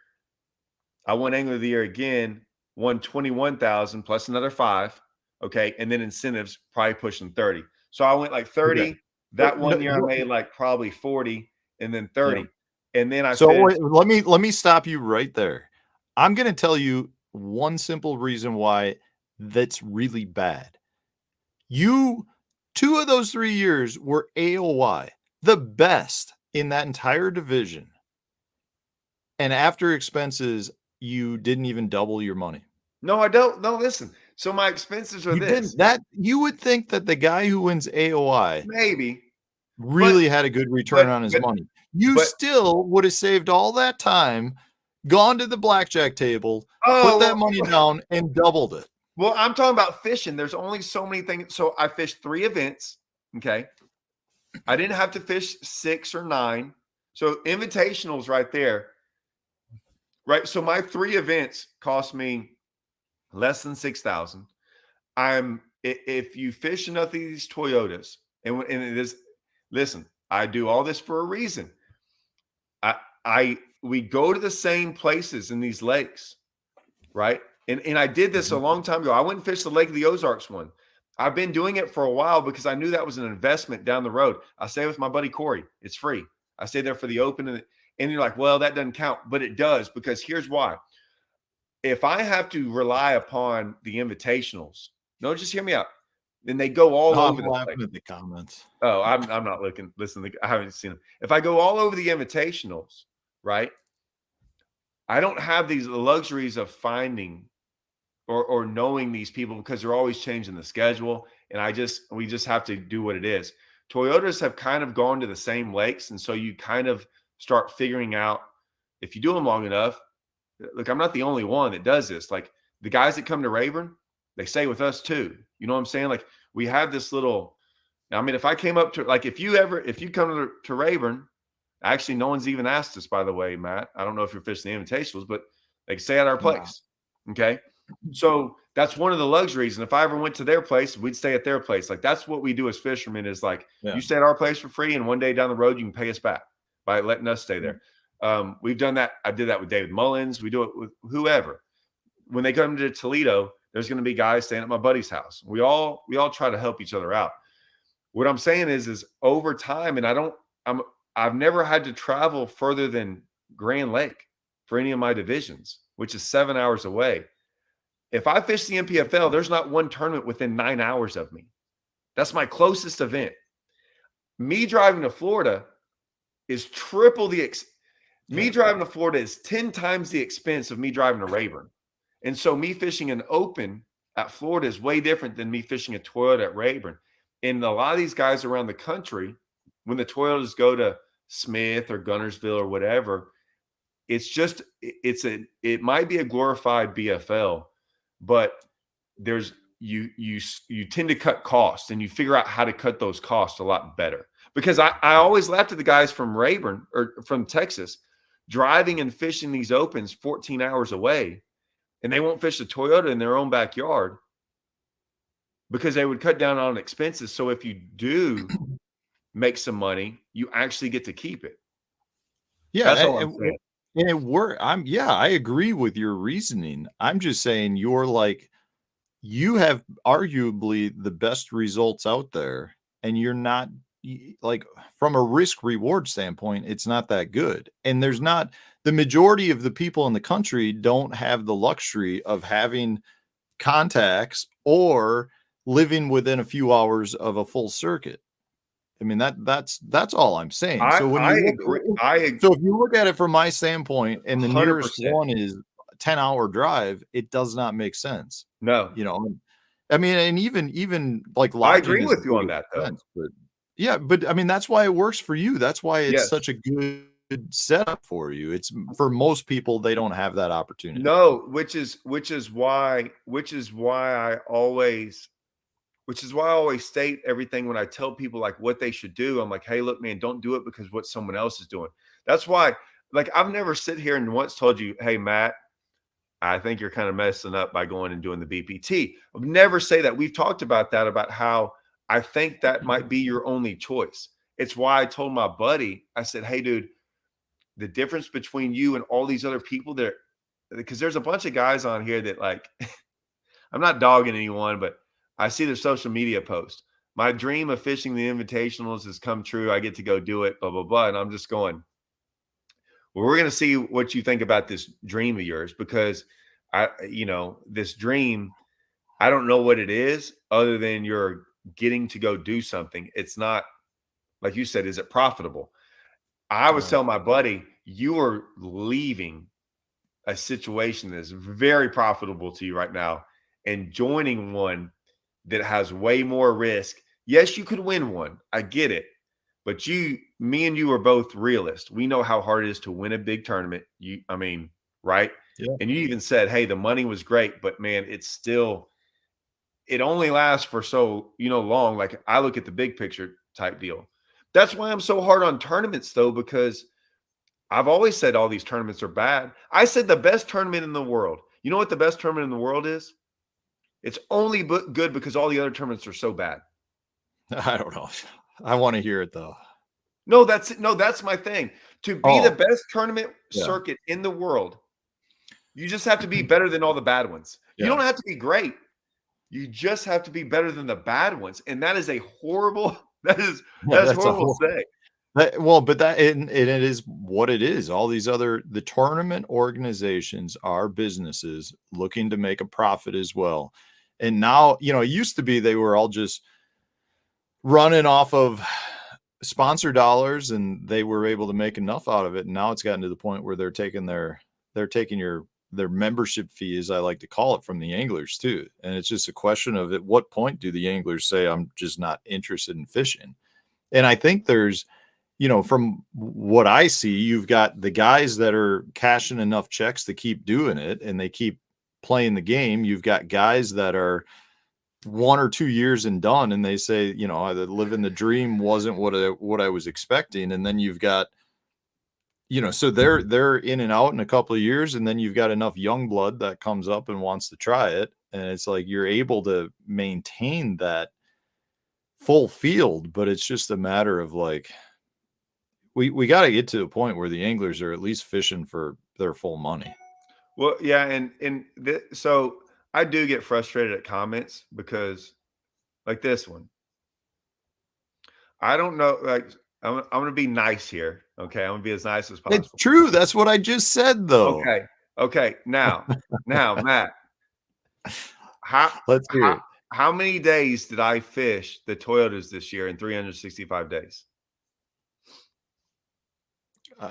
Speaker 1: I won Angler of the Year again, won 21,000 plus another 5. Okay. And then incentives probably pushing 30. So I went like 30. Okay. That one year I made like probably 40 and then 30. Yeah. And then
Speaker 2: wait, let me stop you right there. I'm going to tell you one simple reason why that's really bad. 2 of those 3 years were AOY, the best in that entire division. And after expenses, you didn't even double your money.
Speaker 1: No, I don't. No, listen. So my expenses are
Speaker 2: You
Speaker 1: this.
Speaker 2: didn't. That you would think that the guy who wins AOI
Speaker 1: Maybe, but
Speaker 2: really had a good return
Speaker 1: but
Speaker 2: on his
Speaker 1: but
Speaker 2: money. You
Speaker 1: but
Speaker 2: still would have saved all that time, gone to the blackjack table, put that
Speaker 1: oh
Speaker 2: money down, and doubled it.
Speaker 1: well, I'm talking about fishing. There's only so many things. So I fished 3 events. Okay. I didn't have to fish 6 or 9. So invitationals right there. Right. So my 3 events cost me less than 6,000. If you fish enough of these Toyotas, and it is, listen, I do all this for a reason. We go to the same places in these lakes, right? And I did this a long time ago. I went and fished the Lake of the Ozarks one. I've been doing it for a while because I knew that was an investment down the road. I stay with my buddy Corey. It's free. I stay there for the open, and you're like, well, that doesn't count, but it does, because here's why. If I have to rely upon the invitationals, no, just hear me out. Then they go all
Speaker 2: I'm
Speaker 1: over the
Speaker 2: laughing
Speaker 1: place.
Speaker 2: at the comments.
Speaker 1: Oh, I'm not looking. Listen, I haven't seen them. If I go all over the invitationals, right? I don't have these luxuries of finding or knowing these people, because they're always changing the schedule, and we just have to do what it is. Toyotas have kind of gone to the same lakes, and so you kind of start figuring out, if you do them long enough. Look, I'm not the only one that does this. Like, the guys that come to Rayburn, they stay with us too. You know what I'm saying? Like, we have this little. I mean, if I came up to, like, if you come to Rayburn, actually, no one's even asked us, by the way, Matt. I don't know if you're fishing the invitationals, but they stay at our place. No. Okay. So that's one of the luxuries. And if I ever went to their place, we'd stay at their place. Like, that's what we do as fishermen, is like, you stay at our place for free, and one day down the road, you can pay us back by letting us stay there. We've done that. I did that with David Mullins. We do it with whoever. When they come to Toledo, there's going to be guys staying at my buddy's house. We all try to help each other out. What I'm saying is over time, and I've never had to travel further than Grand Lake for any of my divisions, which is 7 hours away. If I fish the NPFL, there's not one tournament within 9 hours of me. That's my closest event. Me driving to Florida is triple the me driving to Florida is 10 times the expense of me driving to Rayburn. And so me fishing an open at Florida is way different than me fishing a Toyota at Rayburn. And a lot of these guys around the country, when the Toyotas go to Smith or Gunnersville or whatever, it might be a glorified BFL, but you tend to cut costs, and you figure out how to cut those costs a lot better. Because I always laughed at the guys from Rayburn or from Texas driving and fishing these opens 14 hours away, and they won't fish the Toyota in their own backyard because they would cut down on expenses. So if you do make some money, you actually get to keep it.
Speaker 2: Yeah,
Speaker 1: that's all I'm saying.
Speaker 2: And it worked. I agree with your reasoning. I'm just saying you have arguably the best results out there, and you're not, like, from a risk reward standpoint, it's not that good. And there's not, the majority of the people in the country don't have the luxury of having contacts or living within a few hours of a full circuit. I mean, that's all I'm saying. So when
Speaker 1: I agree.
Speaker 2: So if you look at it from my standpoint, and the
Speaker 1: 100%.
Speaker 2: nearest one is 10-hour drive, it does not make sense.
Speaker 1: No,
Speaker 2: I mean, and even like
Speaker 1: I agree
Speaker 2: lodging
Speaker 1: with you on that, though.
Speaker 2: but yeah, but I mean, that's why it works for you. That's why it's such a good setup for you. It's for most people, they don't have that opportunity.
Speaker 1: No, which is why I always state everything when I tell people, like, what they should do. I'm like, hey, look, man, don't do it because what someone else is doing. That's why, like, I've never sit here and once told you, hey, Matt, I think you're kind of messing up by going and doing the BPT. I've never say that. We've talked about that, about how I think that might be your only choice. It's why I told my buddy, I said, hey, dude, the difference between you and all these other people there, because there's a bunch of guys on here that, like, I'm not dogging anyone, but I see their social media posts. My dream of fishing the invitationals has come true. I get to go do it, blah, blah, blah. And I'm just going, well, we're going to see what you think about this dream of yours, because this dream, I don't know what it is other than you're getting to go do something. It's not, like you said, is it profitable? I was
Speaker 2: Right.
Speaker 1: telling my buddy, you are leaving a situation that's very profitable to you right now and joining one that has way more risk. Yes, you could win one. I get it. But me and you are both realists. We know how hard it is to win a big tournament. I mean, right?
Speaker 2: Yeah.
Speaker 1: And you even said, hey, the money was great, but man, it only lasts for so, long. Like I look at the big picture type deal. That's why I'm so hard on tournaments though, because I've always said all these tournaments are bad. I said the best tournament in the world. You know what the best tournament in the world is? It's only good because all the other tournaments are so bad.
Speaker 2: I don't know. I want to hear it though.
Speaker 1: No, that's my thing. To be the
Speaker 2: Oh,
Speaker 1: best tournament
Speaker 2: yeah.
Speaker 1: circuit in the world, you just have to be better than all the bad ones. You
Speaker 2: Yeah.
Speaker 1: don't have to be great. You just have to be better than the bad ones. And that is a horrible,
Speaker 2: Yeah,
Speaker 1: that's
Speaker 2: that's a
Speaker 1: horrible
Speaker 2: whole
Speaker 1: to say.
Speaker 2: well, but and it is what it is. All these other the tournament organizations are businesses looking to make a profit as well. And now, it used to be they were all just running off of sponsor dollars and they were able to make enough out of it. And now it's gotten to the point where they're taking their membership fee, as I like to call it, from the anglers too. And it's just a question of at what point do the anglers say, I'm just not interested in fishing? And I think there's, from what I see, you've got the guys that are cashing enough checks to keep doing it and they keep playing the game. You've got guys that are 1 or 2 years and done, and they say, living the dream wasn't what I was expecting. And then you've got, so they're in and out in a couple of years, and then you've got enough young blood that comes up and wants to try it. And it's like you're able to maintain that full field, but it's just a matter of like we got to get to a point where the anglers are at least fishing for their full money.
Speaker 1: Well, yeah, so I do get frustrated at comments because like this one. I don't know, like I'm gonna be nice here. Okay. I'm gonna be as nice as
Speaker 2: It's
Speaker 1: possible.
Speaker 2: true. That's what I just said, though.
Speaker 1: Okay. Okay. Now, Matt, how
Speaker 2: Let's hear
Speaker 1: how
Speaker 2: it.
Speaker 1: how many days did I fish the Toyotas this year in 365 days?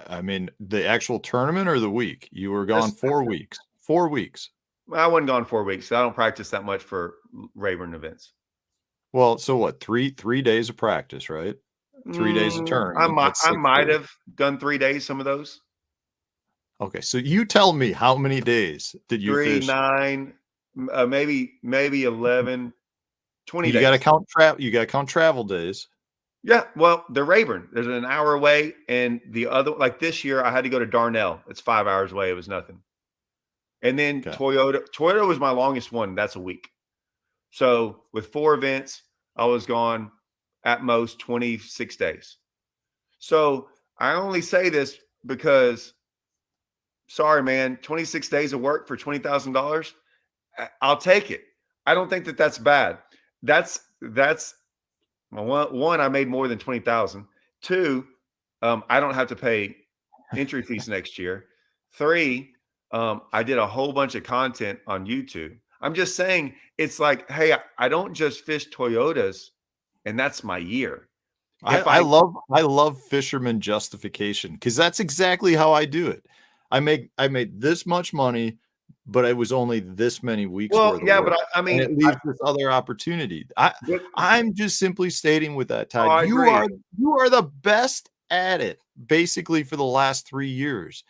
Speaker 2: I mean, the actual tournament or the week? You were gone
Speaker 1: Just
Speaker 2: 4 weeks. 4 weeks.
Speaker 1: I wasn't gone 4 weeks. So I don't practice that much for Rayburn events.
Speaker 2: Well, so what? Three days of practice, right? 3 days of
Speaker 1: I
Speaker 2: tournament.
Speaker 1: might
Speaker 2: That's
Speaker 1: I
Speaker 2: 6 days.
Speaker 1: might have done 3 days, some of those.
Speaker 2: Okay, so you tell me how many days did you
Speaker 1: Three,
Speaker 2: fish?
Speaker 1: 9, maybe 11, 20
Speaker 2: You got to
Speaker 1: days.
Speaker 2: count travel. You got to count travel days.
Speaker 1: Yeah, well, the Rayburn, there's an hour away, and the other, like this year, I had to go to Darnell. It's 5 hours away. It was nothing. And then
Speaker 2: Okay.
Speaker 1: Toyota was my longest one. That's a week. So with 4 events, I was gone at most 26 days. So I only say this because, sorry, man, 26 days of work for $20,000. I'll take it. I don't think that that's bad. That's well, one, I made more than 20,000. Two, I don't have to pay entry fees next year. Three, I did a whole bunch of content on YouTube. I'm just saying, it's like, hey, I don't just fish Toyotas, and that's my year. If
Speaker 2: I
Speaker 1: I
Speaker 2: love fisherman justification because that's exactly how I do it. I made this much money, but it was only this many weeks
Speaker 1: well,
Speaker 2: worth of
Speaker 1: yeah, but
Speaker 2: work,
Speaker 1: I
Speaker 2: and
Speaker 1: mean,
Speaker 2: it leaves this other opportunity.
Speaker 1: but,
Speaker 2: I'm just simply stating with that,
Speaker 1: oh,
Speaker 2: Todd,
Speaker 1: I agree.
Speaker 2: you are the best at it basically for the last 3 years,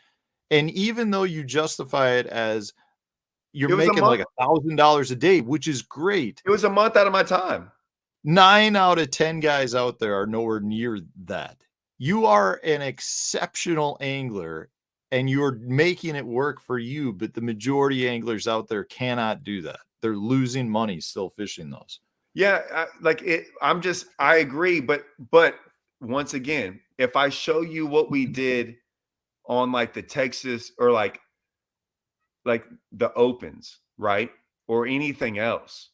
Speaker 2: and even though you justify it as you're
Speaker 1: It was a
Speaker 2: making like
Speaker 1: month.
Speaker 2: $1,000 a day, which is great.
Speaker 1: It was a month out of my time.
Speaker 2: 9 out of 10 guys out there are nowhere near that. You are an exceptional angler and you're making it work for you, but the majority anglers out there cannot do that. They're losing money still fishing those.
Speaker 1: Yeah, I agree, but once again, if I show you what we did on like the Texas or like the opens, right? Or anything else.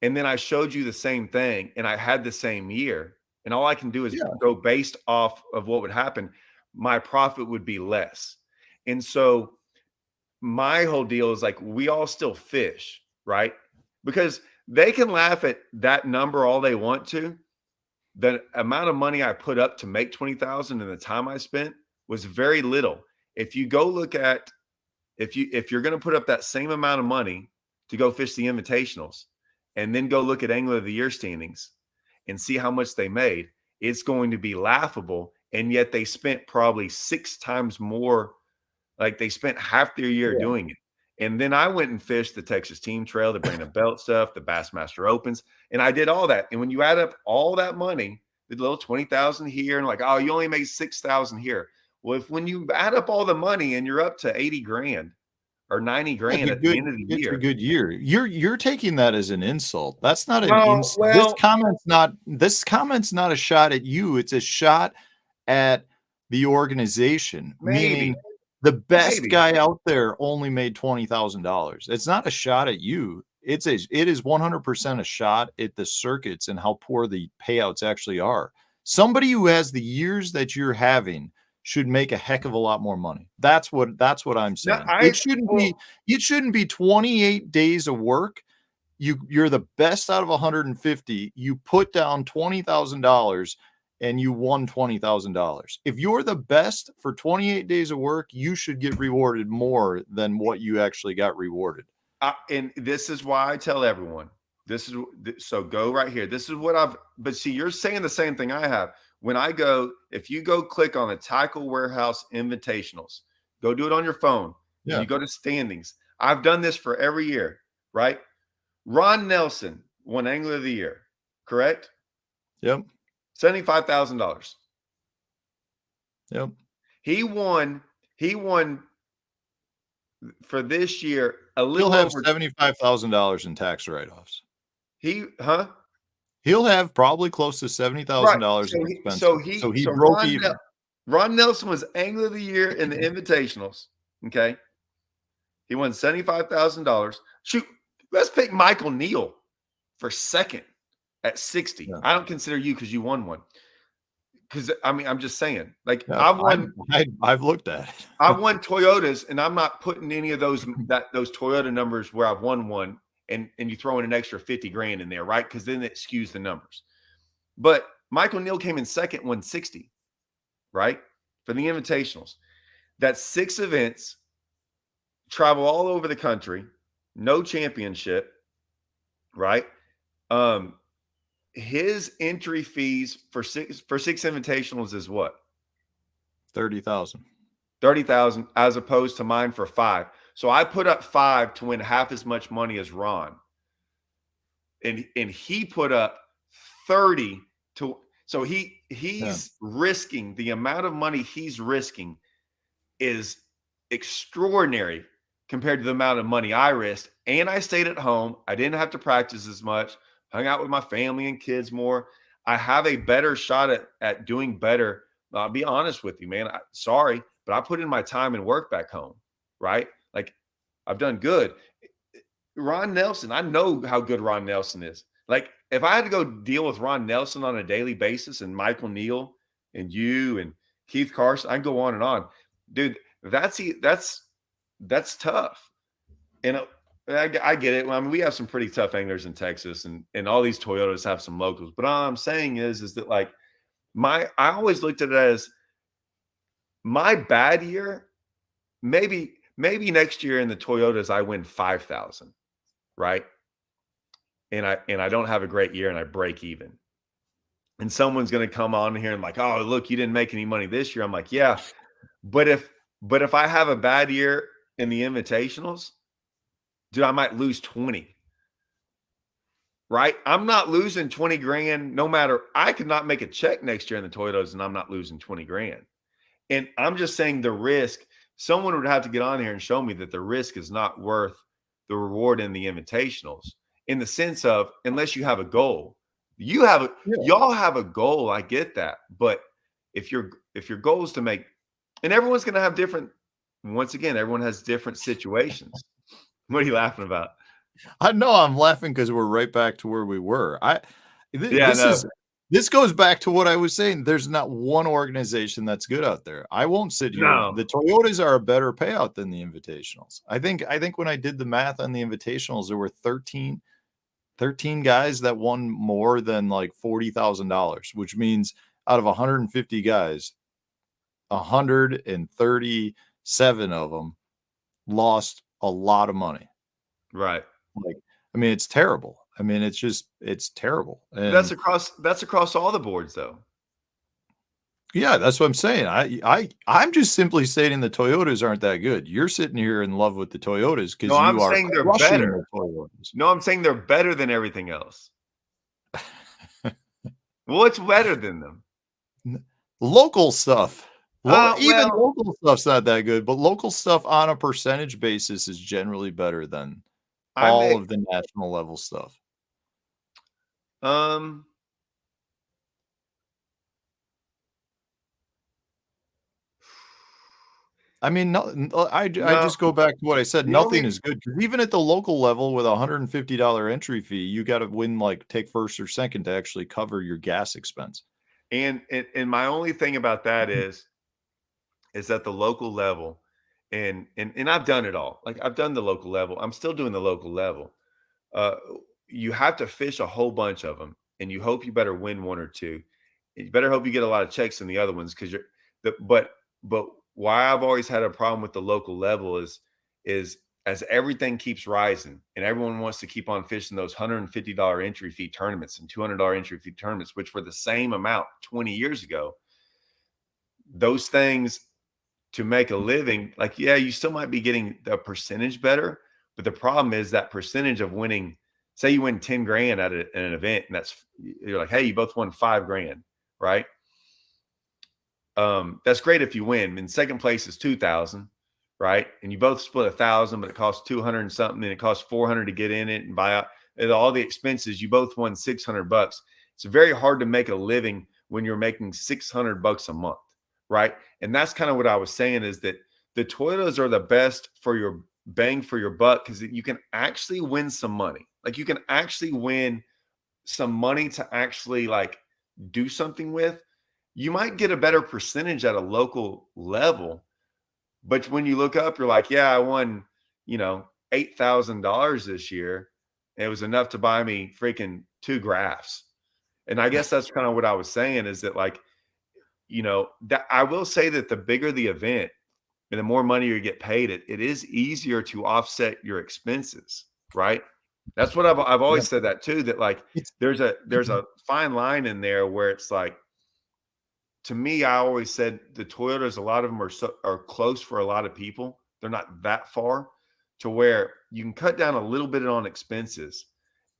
Speaker 1: And then I showed you the same thing and I had the same year. And all I can do is
Speaker 2: Yeah.
Speaker 1: go based off of what would happen. My profit would be less. And so my whole deal is like we all still fish, right? Because they can laugh at that number all they want to. the amount of money I put up to make 20,000 and the time I spent was very little. If you go look at, if you're going to put up that same amount of money to go fish the invitationals and then go look at Angler of the Year standings and see how much they made, it's going to be laughable. And yet they spent probably 6 times more. Like they spent half their year doing it. And then I went and fished the Texas Team Trail, the Brandon Belt stuff, the Bassmaster Opens, and I did all that. And when you add up all that money, the little 20,000 here, and like, oh, you only made 6,000 here. Well, when you add up all the money and you're up to 80 grand or 90 grand at the end of the
Speaker 2: it's
Speaker 1: year,
Speaker 2: a good year. You're taking that as an insult. That's not an
Speaker 1: no,
Speaker 2: insult.
Speaker 1: well,
Speaker 2: This comment's not a shot at you. It's a shot at the organization, meaning the best guy out there only made $20,000. It's not a shot at you. It is 100% a shot at the circuits and how poor the payouts actually are. Somebody who has the years that you're having should make a heck of a lot more money. That's what I'm saying. It shouldn't be 28 days of work. You're the best out of 150. You put down $20,000 and you won $20,000. If you're the best for 28 days of work, you should get rewarded more than what you actually got rewarded.
Speaker 1: And this is why I tell everyone, so go right here. This is what but see, you're saying the same thing I have. When I go, if you go click on the Tackle Warehouse Invitationals, go do it on your phone. Yeah. And you go to standings. I've done this for every year, right? Ron Nelson won Angler of the Year, correct?
Speaker 2: Yep.
Speaker 1: $75,000.
Speaker 2: Yep.
Speaker 1: He won for this year a little
Speaker 2: He'll have
Speaker 1: over
Speaker 2: $75,000 in tax write-offs.
Speaker 1: He'll
Speaker 2: have probably close to $70,000 in expenses. So he broke even.
Speaker 1: Ron Nelson was Angler of the Year in the Invitationals. Okay. He won $75,000. Shoot, let's pick Michael Neal for second at 60. Yeah. I don't consider you because you won one. Because I mean, I'm just saying, like
Speaker 2: I've looked at it.
Speaker 1: I've won Toyotas, and I'm not putting any of those Toyota numbers where I've won one, and you throw in an extra 50 grand in there, right? Because then it skews the numbers. But Michael Neal came in second, won 60, right? For the Invitationals. That's 6 events, travel all over the country, no championship, right? His entry fees for six invitationals is what?
Speaker 2: 30,000.
Speaker 1: 30,000 as opposed to mine for 5. So I put up 5 to win half as much money as Ron. And he put up 30 to, so he's risking, the amount of money he's risking is extraordinary compared to the amount of money I risked. And I stayed at home. I didn't have to practice as much. Hung out with my family and kids more. I have a better shot at doing better. I'll be honest with you, man. Sorry, but I put in my time and work back home, right? Like, I've done good. Ron Nelson, I know how good Ron Nelson is. Like, if I had to go deal with Ron Nelson on a daily basis and Michael Neal and you and Keith Carson, I can go on and on. Dude, that's tough. And I get it. I mean, we have some pretty tough anglers in Texas, and all these Toyotas have some locals. But all I'm saying is that, like, I always looked at it as my bad year. Maybe next year in the Toyotas I win 5,000, right? And I don't have a great year and I break even. And someone's going to come on here and like, oh, look, you didn't make any money this year. I'm like, yeah, but if I have a bad year in the invitationals, dude, I might lose 20, right? I'm not losing 20 grand no matter. I could not make a check next year in the Toyotas and I'm not losing 20 grand. And I'm just saying the risk, someone would have to get on here and show me that the risk is not worth the reward in the invitationals, in the sense of, unless you have a goal. Y'all have a goal. I get that. But if your goal is to make, and everyone's going to have different, once again, everyone has different situations. What are you laughing about?
Speaker 2: I know I'm laughing because we're right back to where we were. This goes back to what I was saying. There's not one organization that's good out there. I won't sit here. No. The Toyotas are a better payout than the Invitationals. I think when I did the math on the Invitationals, there were 13 13 guys that won more than like $40,000, which means out of 150 guys, 137 of them lost a lot of money.
Speaker 1: Right.
Speaker 2: Like, I mean, it's terrible. I mean, it's terrible.
Speaker 1: That's
Speaker 2: And
Speaker 1: across all the boards though.
Speaker 2: yeah, that's what I'm saying. I'm just simply stating the Toyotas aren't that good. You're sitting here in love with the Toyotas
Speaker 1: No,
Speaker 2: because
Speaker 1: I'm
Speaker 2: you are
Speaker 1: saying they're
Speaker 2: crushing
Speaker 1: better.
Speaker 2: the Toyotas.
Speaker 1: No, I'm saying they're better than everything else. What's better than them?
Speaker 2: Local stuff. Even
Speaker 1: Well,
Speaker 2: local stuff's not that good, but local stuff on a percentage basis is generally better than
Speaker 1: I
Speaker 2: all
Speaker 1: may
Speaker 2: of the national level stuff.
Speaker 1: um
Speaker 2: I mean, I
Speaker 1: no,
Speaker 2: just go back to what I said.
Speaker 1: the
Speaker 2: Nothing
Speaker 1: only
Speaker 2: is good because even at the local level with a $150 entry fee, you got to win like take first or second to actually cover your gas expense.
Speaker 1: and my only thing about that is at the local level, and I've done it all. Like I've done the local level. I'm still doing the local level. Uh, you have to fish a whole bunch of them, and you hope you better win one or two. You better hope you get a lot of checks in the other ones because you're but why I've always had a problem with the local level is as everything keeps rising and everyone wants to keep on fishing those $150 entry fee tournaments and $200 entry fee tournaments, which were the same amount 20 years ago. Those things to make a living, like, yeah, you still might be getting the percentage better, but the problem is that percentage of winning, say you win 10 grand at an event, and you're like, hey, you both won 5 grand, right? That's great if you win. In second place is 2,000, right? And you both split 1,000, but it costs 200 and something, and it costs 400 to get in it and buy out and all the expenses. You both won $600. It's very hard to make a living when you're making $600 a month, right? And that's kind of what I was saying is that the Toyotas are the best for your bang for your buck because you can actually win some money. Like you can actually win some money to actually like do something with. You might get a better percentage at a local level, but when you look up, you're like, yeah, I won, $8,000 this year. And it was enough to buy me freaking 2 graphs. And I guess that's kind of what I was saying is that like, that I will say that the bigger the event and the more money you get paid, it is easier to offset your expenses, right? That's what I've
Speaker 2: Yeah.
Speaker 1: always said that too, that like
Speaker 2: It's
Speaker 1: there's a fine line in there where it's like, to me, I always said the Toyotas, a lot of them are close for a lot of people. They're not that far to where you can cut down a little bit on expenses,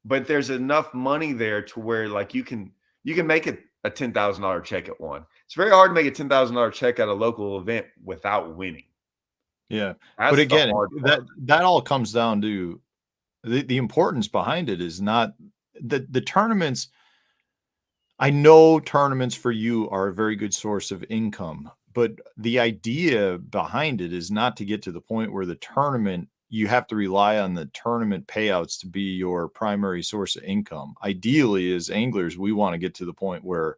Speaker 1: but there's enough money there to where like you can make a $10,000 check at one. It's very hard to make a $10,000 check at a local event without winning.
Speaker 2: yeah. But
Speaker 1: That's the
Speaker 2: again,
Speaker 1: hard
Speaker 2: that
Speaker 1: part.
Speaker 2: that all comes down to the importance behind it is not the tournaments. I know tournaments for you are a very good source of income, but the idea behind it is not to get to the point where the tournament, you have to rely on the tournament payouts to be your primary source of income. Ideally, as anglers, we want to get to the point where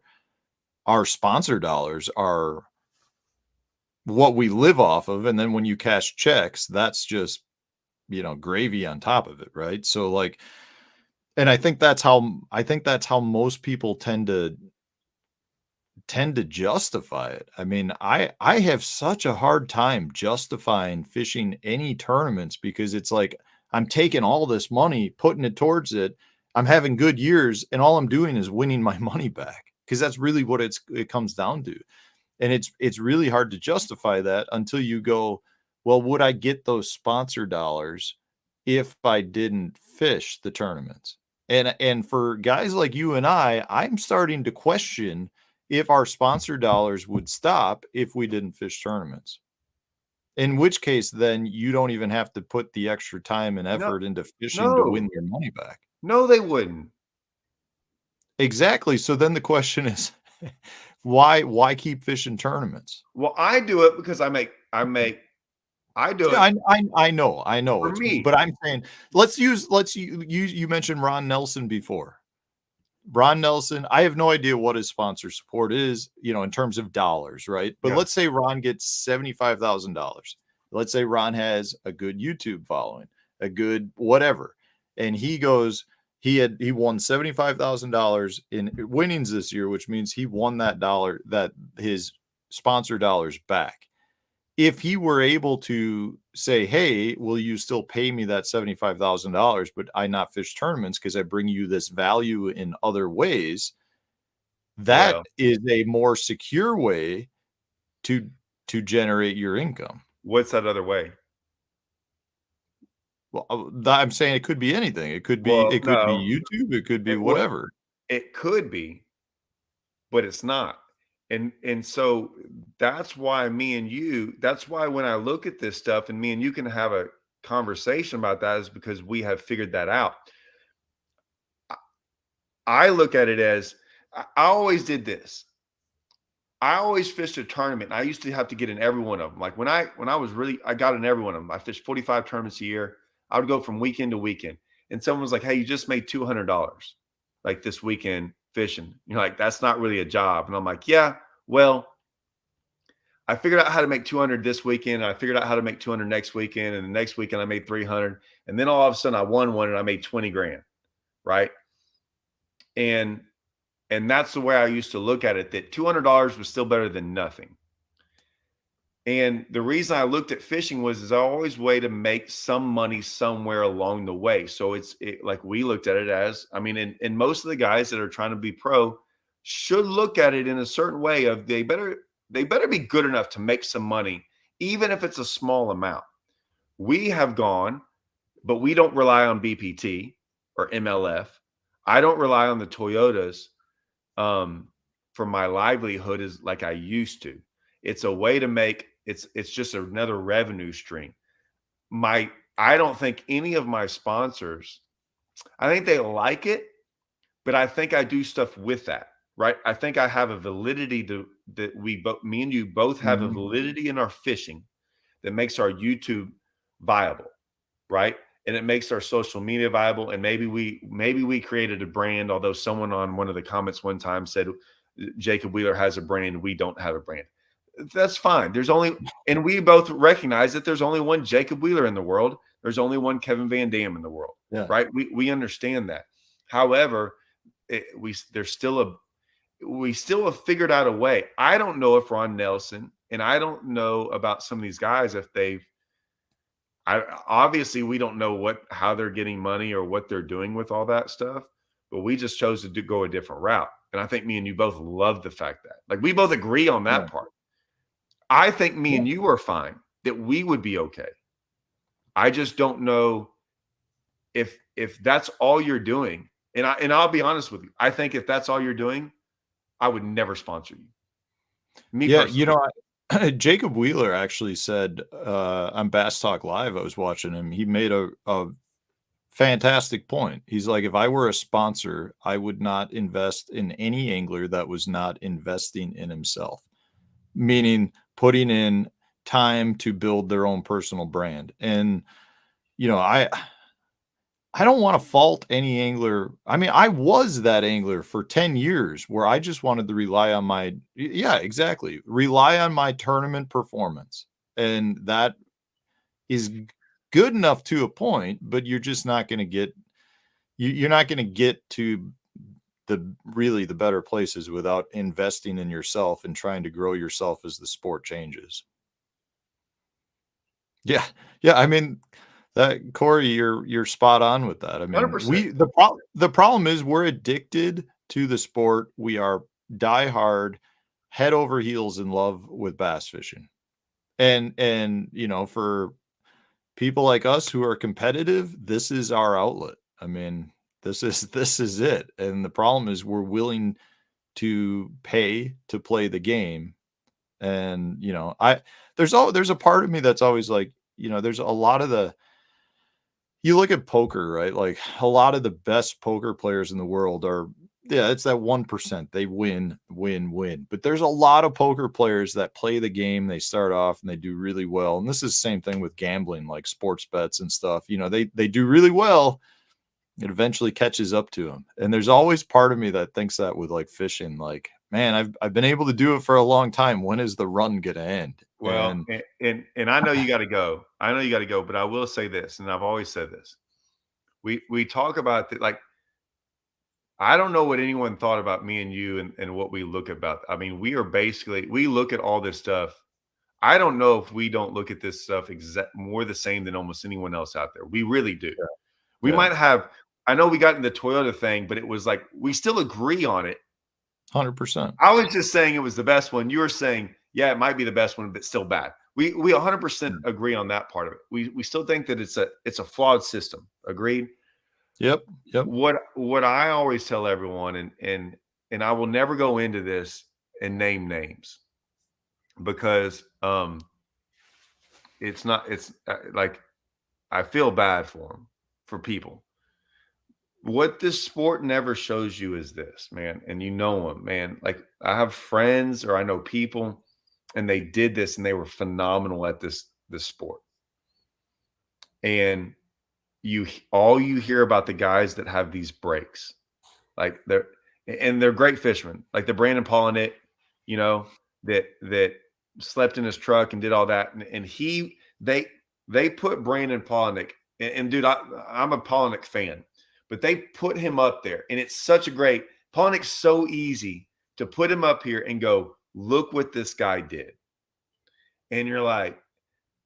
Speaker 2: our sponsor dollars are what we live off of. And then when you cash checks, that's just, gravy on top of it. Right. So like, and I think that's how most people tend to justify it. I mean, I have such a hard time justifying fishing any tournaments because it's like I'm taking all this money, putting it towards it. I'm having good years, and all I'm doing is winning my money back because that's really what it comes down to. And it's really hard to justify that until you go, well, would I get those sponsor dollars if I didn't fish the tournaments? And for guys like you and I'm starting to question if our sponsor dollars would stop if we didn't fish tournaments. In which case, then you don't even have to put the extra time and
Speaker 1: No,
Speaker 2: effort into fishing to
Speaker 1: no,
Speaker 2: win your money back.
Speaker 1: no, they wouldn't.
Speaker 2: Exactly. So then the question is, why keep fishing tournaments?
Speaker 1: Well, I do it because I do
Speaker 2: Yeah,
Speaker 1: it
Speaker 2: I know.
Speaker 1: for
Speaker 2: It's
Speaker 1: me.
Speaker 2: but I'm saying you mentioned Ron Nelson before. Ron Nelson, I have no idea what his sponsor support is, in terms of dollars, right? But
Speaker 1: Yeah.
Speaker 2: let's say Ron gets $75,000. Let's say Ron has a good YouTube following, a good whatever. And he goes, He won $75,000 in winnings this year, which means he won that his sponsor dollars back. If he were able to say, hey, will you still pay me that $75,000, but I not fish tournaments because I bring you this value in other ways, that
Speaker 1: Well,
Speaker 2: is a more secure way to generate your income.
Speaker 1: what's that other way?
Speaker 2: Well, I'm saying it could be anything. It could be
Speaker 1: Well, no,
Speaker 2: YouTube, it could be
Speaker 1: it what
Speaker 2: whatever.
Speaker 1: it could be, but it's not. And so that's why that's why when I look at this stuff and me and you can have a conversation about that is because we have figured that out. I I look at it as I always did this. I always fished a tournament. And I used to have to get in every one of them. Like when I was really I got in every one of them. I fished 45 tournaments a year. I would go from weekend to weekend. And someone was like, "Hey, you just made $200 like this weekend fishing." You're like, "That's not really a job." And I'm like, "Yeah, well, I figured out how to make 200 this weekend. And I figured out how to make 200 next weekend. And the next weekend I made 300. And then all of a sudden I won one and I made 20 grand." Right. And that's the way I used to look at it, that $200 was still better than nothing. And the reason I looked at fishing was I always way to make some money somewhere along the way. So like we looked at it as, I mean, and most of the guys that are trying to be pro should look at it in a certain way of they better be good enough to make some money, even if it's a small amount. We have gone, but we don't rely on BPT or MLF. I don't rely on the Toyotas for my livelihood is like I used to. It's a way to make it's just another revenue stream. I don't think any of my sponsors, I think they like it, but I think I do stuff with that, right? I think I have a validity that we both me and you both have a
Speaker 2: Mhm.
Speaker 1: validity in our fishing that makes our YouTube viable, right? And it makes our social media viable. And maybe we created a brand, although someone on one of the comments one time said Jacob Wheeler has a brand, we don't have a brand. That's fine. And we both recognize that there's only one Jacob Wheeler in the world. There's only one Kevin Van Dam in the world,
Speaker 2: Yeah.
Speaker 1: right? We understand that. However, we still have figured out a way. I don't know if Ron Nelson and I don't know about some of these guys if they've obviously we don't know how they're getting money or what they're doing with all that stuff, but we just chose to go a different route. And I think me and you both love the fact that like we both agree on
Speaker 2: Yeah.
Speaker 1: that part. I think me
Speaker 2: Yeah.
Speaker 1: and you are fine, that we would be okay. I just don't know if that's all you're doing. And I'll be honest with you. I think if that's all you're doing, I would never sponsor you. Me
Speaker 2: Yeah,
Speaker 1: personally.
Speaker 2: Jacob Wheeler actually said on Bass Talk Live, I was watching him. He made a fantastic point. He's like, if I were a sponsor, I would not invest in any angler that was not investing in himself, meaning putting in time to build their own personal brand. And you know, I don't want to fault any angler. I mean, I was that angler for 10 years where I just wanted to rely on yeah, exactly. Rely on my tournament performance. And that is good enough to a point, but you're just not going to get, you're not going to get to the better places without investing in yourself and trying to grow yourself as the sport changes. Yeah. Yeah. I mean, that Corey, you're spot on with that. I mean,
Speaker 1: 100%.
Speaker 2: the problem is we're addicted to the sport. We are diehard, head over heels in love with bass fishing. And you know, for people like us who are competitive, this is our outlet. I mean, this is it. And the problem is we're willing to pay to play the game. And you know, there's a part of me that's always like, you know, there's a lot of you look at poker, right? Like a lot of the best poker players in the world are, yeah, it's that 1%. They win, win, win. But there's a lot of poker players that play the game. They start off and they do really well. And this is the same thing with gambling, like sports bets and stuff. You know, they do really well. It eventually catches up to them. And there's always part of me that thinks that with like fishing, like, man, I've been able to do it for a long time. When is the run gonna end?
Speaker 1: Well,
Speaker 2: And
Speaker 1: and I know you got to go. I know you got to go, but I will say this, and I've always said this. We talk about that, like I don't know what anyone thought about me and you and what we look about. I mean, we look at all this stuff. I don't know if we don't look at this stuff more the same than almost anyone else out there. We really do. We
Speaker 2: Yeah.
Speaker 1: might have, I know we got in the Toyota thing, but it was like, we still agree on it.
Speaker 2: 100%.
Speaker 1: I was just saying it was the best one. You were saying, yeah, it might be the best one, but still bad. We 100% agree on that part of it. We still think that it's a flawed system. Agreed?
Speaker 2: Yep.
Speaker 1: What I always tell everyone, and I will never go into this and name names because it's like I feel bad for them, for people. What this sport never shows you is this, man, and you know them, man. Like I have friends or I know people, and they did this and they were phenomenal at this sport. And all you hear about the guys that have these breaks, like they're great fishermen, like the Brandon Polinick, you know, that slept in his truck and did all that, and they put Brandon Polinick, and dude, I'm a Polinick fan, but they put him up there, and it's such a great Polinick's so easy to put him up here and go, look what this guy did, and you're like,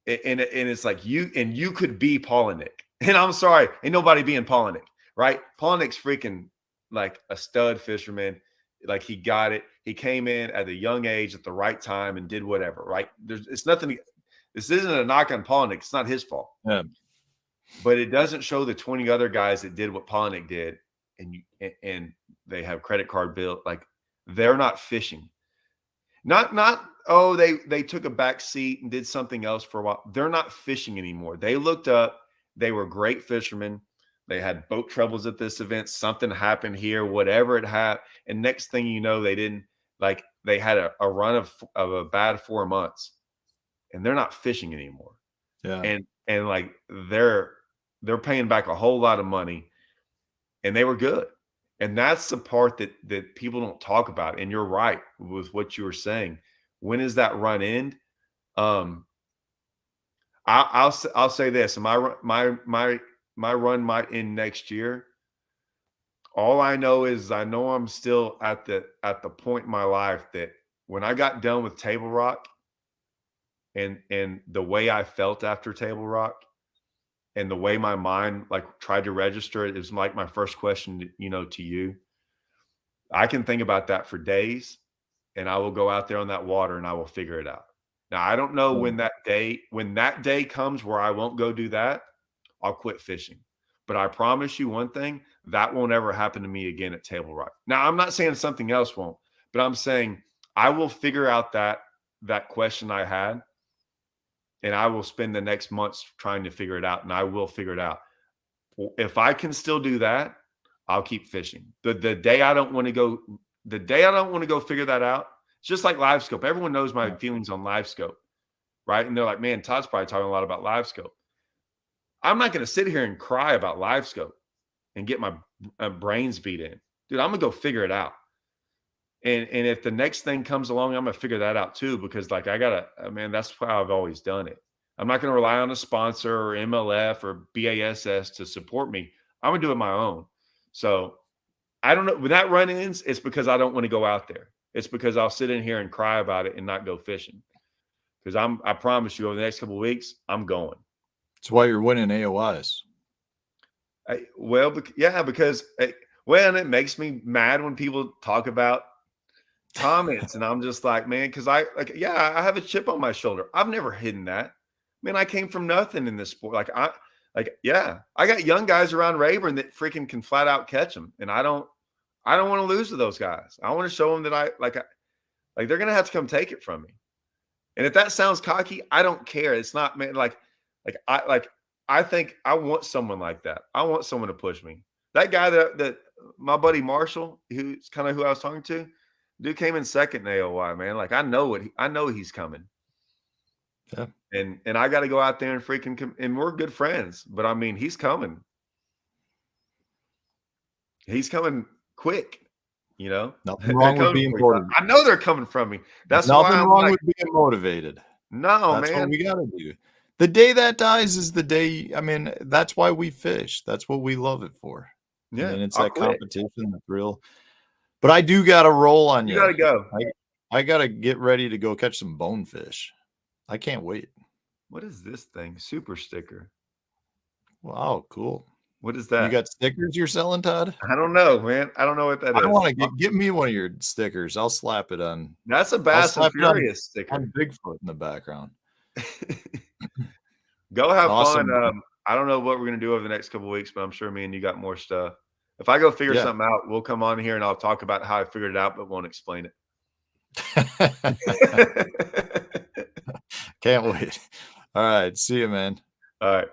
Speaker 1: and it's like you could be Polinick. And I'm sorry, ain't nobody being Polinick, right? Polinick's freaking like a stud fisherman. Like he got it. He came in at a young age at the right time and did whatever, right? It's nothing. This isn't a knock on Polinick. It's not his fault.
Speaker 2: Yeah.
Speaker 1: But it doesn't show the 20 other guys that did what Polinick did, and they have credit card bill. Like they're not fishing. Not oh, they took a back seat and did something else for a while. They're not fishing anymore. They looked up. They were great fishermen. They had boat troubles at this event. Something happened here, whatever it had. And next thing you know, they had a run of a bad 4 months, and they're not fishing anymore.
Speaker 2: Yeah.
Speaker 1: And like they're paying back a whole lot of money, and they were good. And that's the part that people don't talk about. And you're right with what you were saying. When does that run end? I'll say this: my run might end next year. All I know is I know I'm still at the point in my life that when I got done with Table Rock, and the way I felt after Table Rock, and the way my mind like tried to register it, is like my first question, to you. I can think about that for days, and I will go out there on that water and I will figure it out. Now, I don't know when that day comes where I won't go do that, I'll quit fishing. But I promise you one thing, that won't ever happen to me again at Table Rock. Now, I'm not saying something else won't, but I'm saying I will figure out that question I had, and I will spend the next months trying to figure it out, and I will figure it out. If I can still do that, I'll keep fishing. The day I don't want to go figure that out, it's just like live scope. Everyone knows my feelings on live scope, right? And they're like, man, Todd's probably talking a lot about live scope. I'm not going to sit here and cry about live scope and get my brains beat in. Dude, I'm going to go figure it out. And if the next thing comes along, I'm going to figure that out too, because like that's how I've always done it. I'm not going to rely on a sponsor or MLF or BASS to support me. I'm going to do it my own. So I don't know. When that run ends, it's because I don't want to go out there. It's because I'll sit in here and cry about it and not go fishing. Because I promise you, over the next couple of weeks, I'm going.
Speaker 2: That's why you're winning AOIs.
Speaker 1: Because it makes me mad when people talk about comments, and I'm just like, man, because I have a chip on my shoulder. I've never hidden that. Man, I came from nothing in this sport. I got young guys around Rayburn that freaking can flat out catch them, and I don't want to lose to those guys. I want to show them that they're gonna have to come take it from me. And if that sounds cocky, I don't care. It's not, man. I think I want someone like that. I want someone to push me. That guy that my buddy Marshall, who's kind of who I was talking to, dude came in second in AOY, man. Like I know he's coming.
Speaker 2: Yeah.
Speaker 1: And I got to go out there and freaking and we're good friends, but I mean, he's coming. He's coming quick,
Speaker 2: Nothing wrong with being motivated.
Speaker 1: I know they're coming from me. That's
Speaker 2: nothing
Speaker 1: why I'm
Speaker 2: wrong with being motivated.
Speaker 1: No,
Speaker 2: that's
Speaker 1: man.
Speaker 2: What we got to do. The day that dies is the day. I mean, that's why we fish. That's what we love it for.
Speaker 1: Yeah,
Speaker 2: and it's
Speaker 1: I'll
Speaker 2: that
Speaker 1: quit.
Speaker 2: competition, the thrill. But I do got to roll on
Speaker 1: You
Speaker 2: you.
Speaker 1: got to go.
Speaker 2: I got to get ready to go catch some bonefish. I can't wait.
Speaker 1: What is this thing? Super sticker.
Speaker 2: Wow, cool.
Speaker 1: What is
Speaker 2: You
Speaker 1: that?
Speaker 2: got stickers you're selling, Todd?
Speaker 1: I don't know, man. I don't know what that
Speaker 2: I
Speaker 1: is.
Speaker 2: want to get me one of your stickers. I'll slap it on.
Speaker 1: That's a
Speaker 2: I'll
Speaker 1: Bass and
Speaker 2: slap it on
Speaker 1: Furious sticker.
Speaker 2: Bigfoot in the background.
Speaker 1: Go have fun.
Speaker 2: Awesome.
Speaker 1: I don't know what we're gonna do over the next couple of weeks, but I'm sure me and you got more stuff. If I go figure
Speaker 2: Yeah.
Speaker 1: something out, we'll come on here and I'll talk about how I figured it out, but won't explain
Speaker 2: Can't
Speaker 1: it.
Speaker 2: wait. All right. See you, man.
Speaker 1: All right.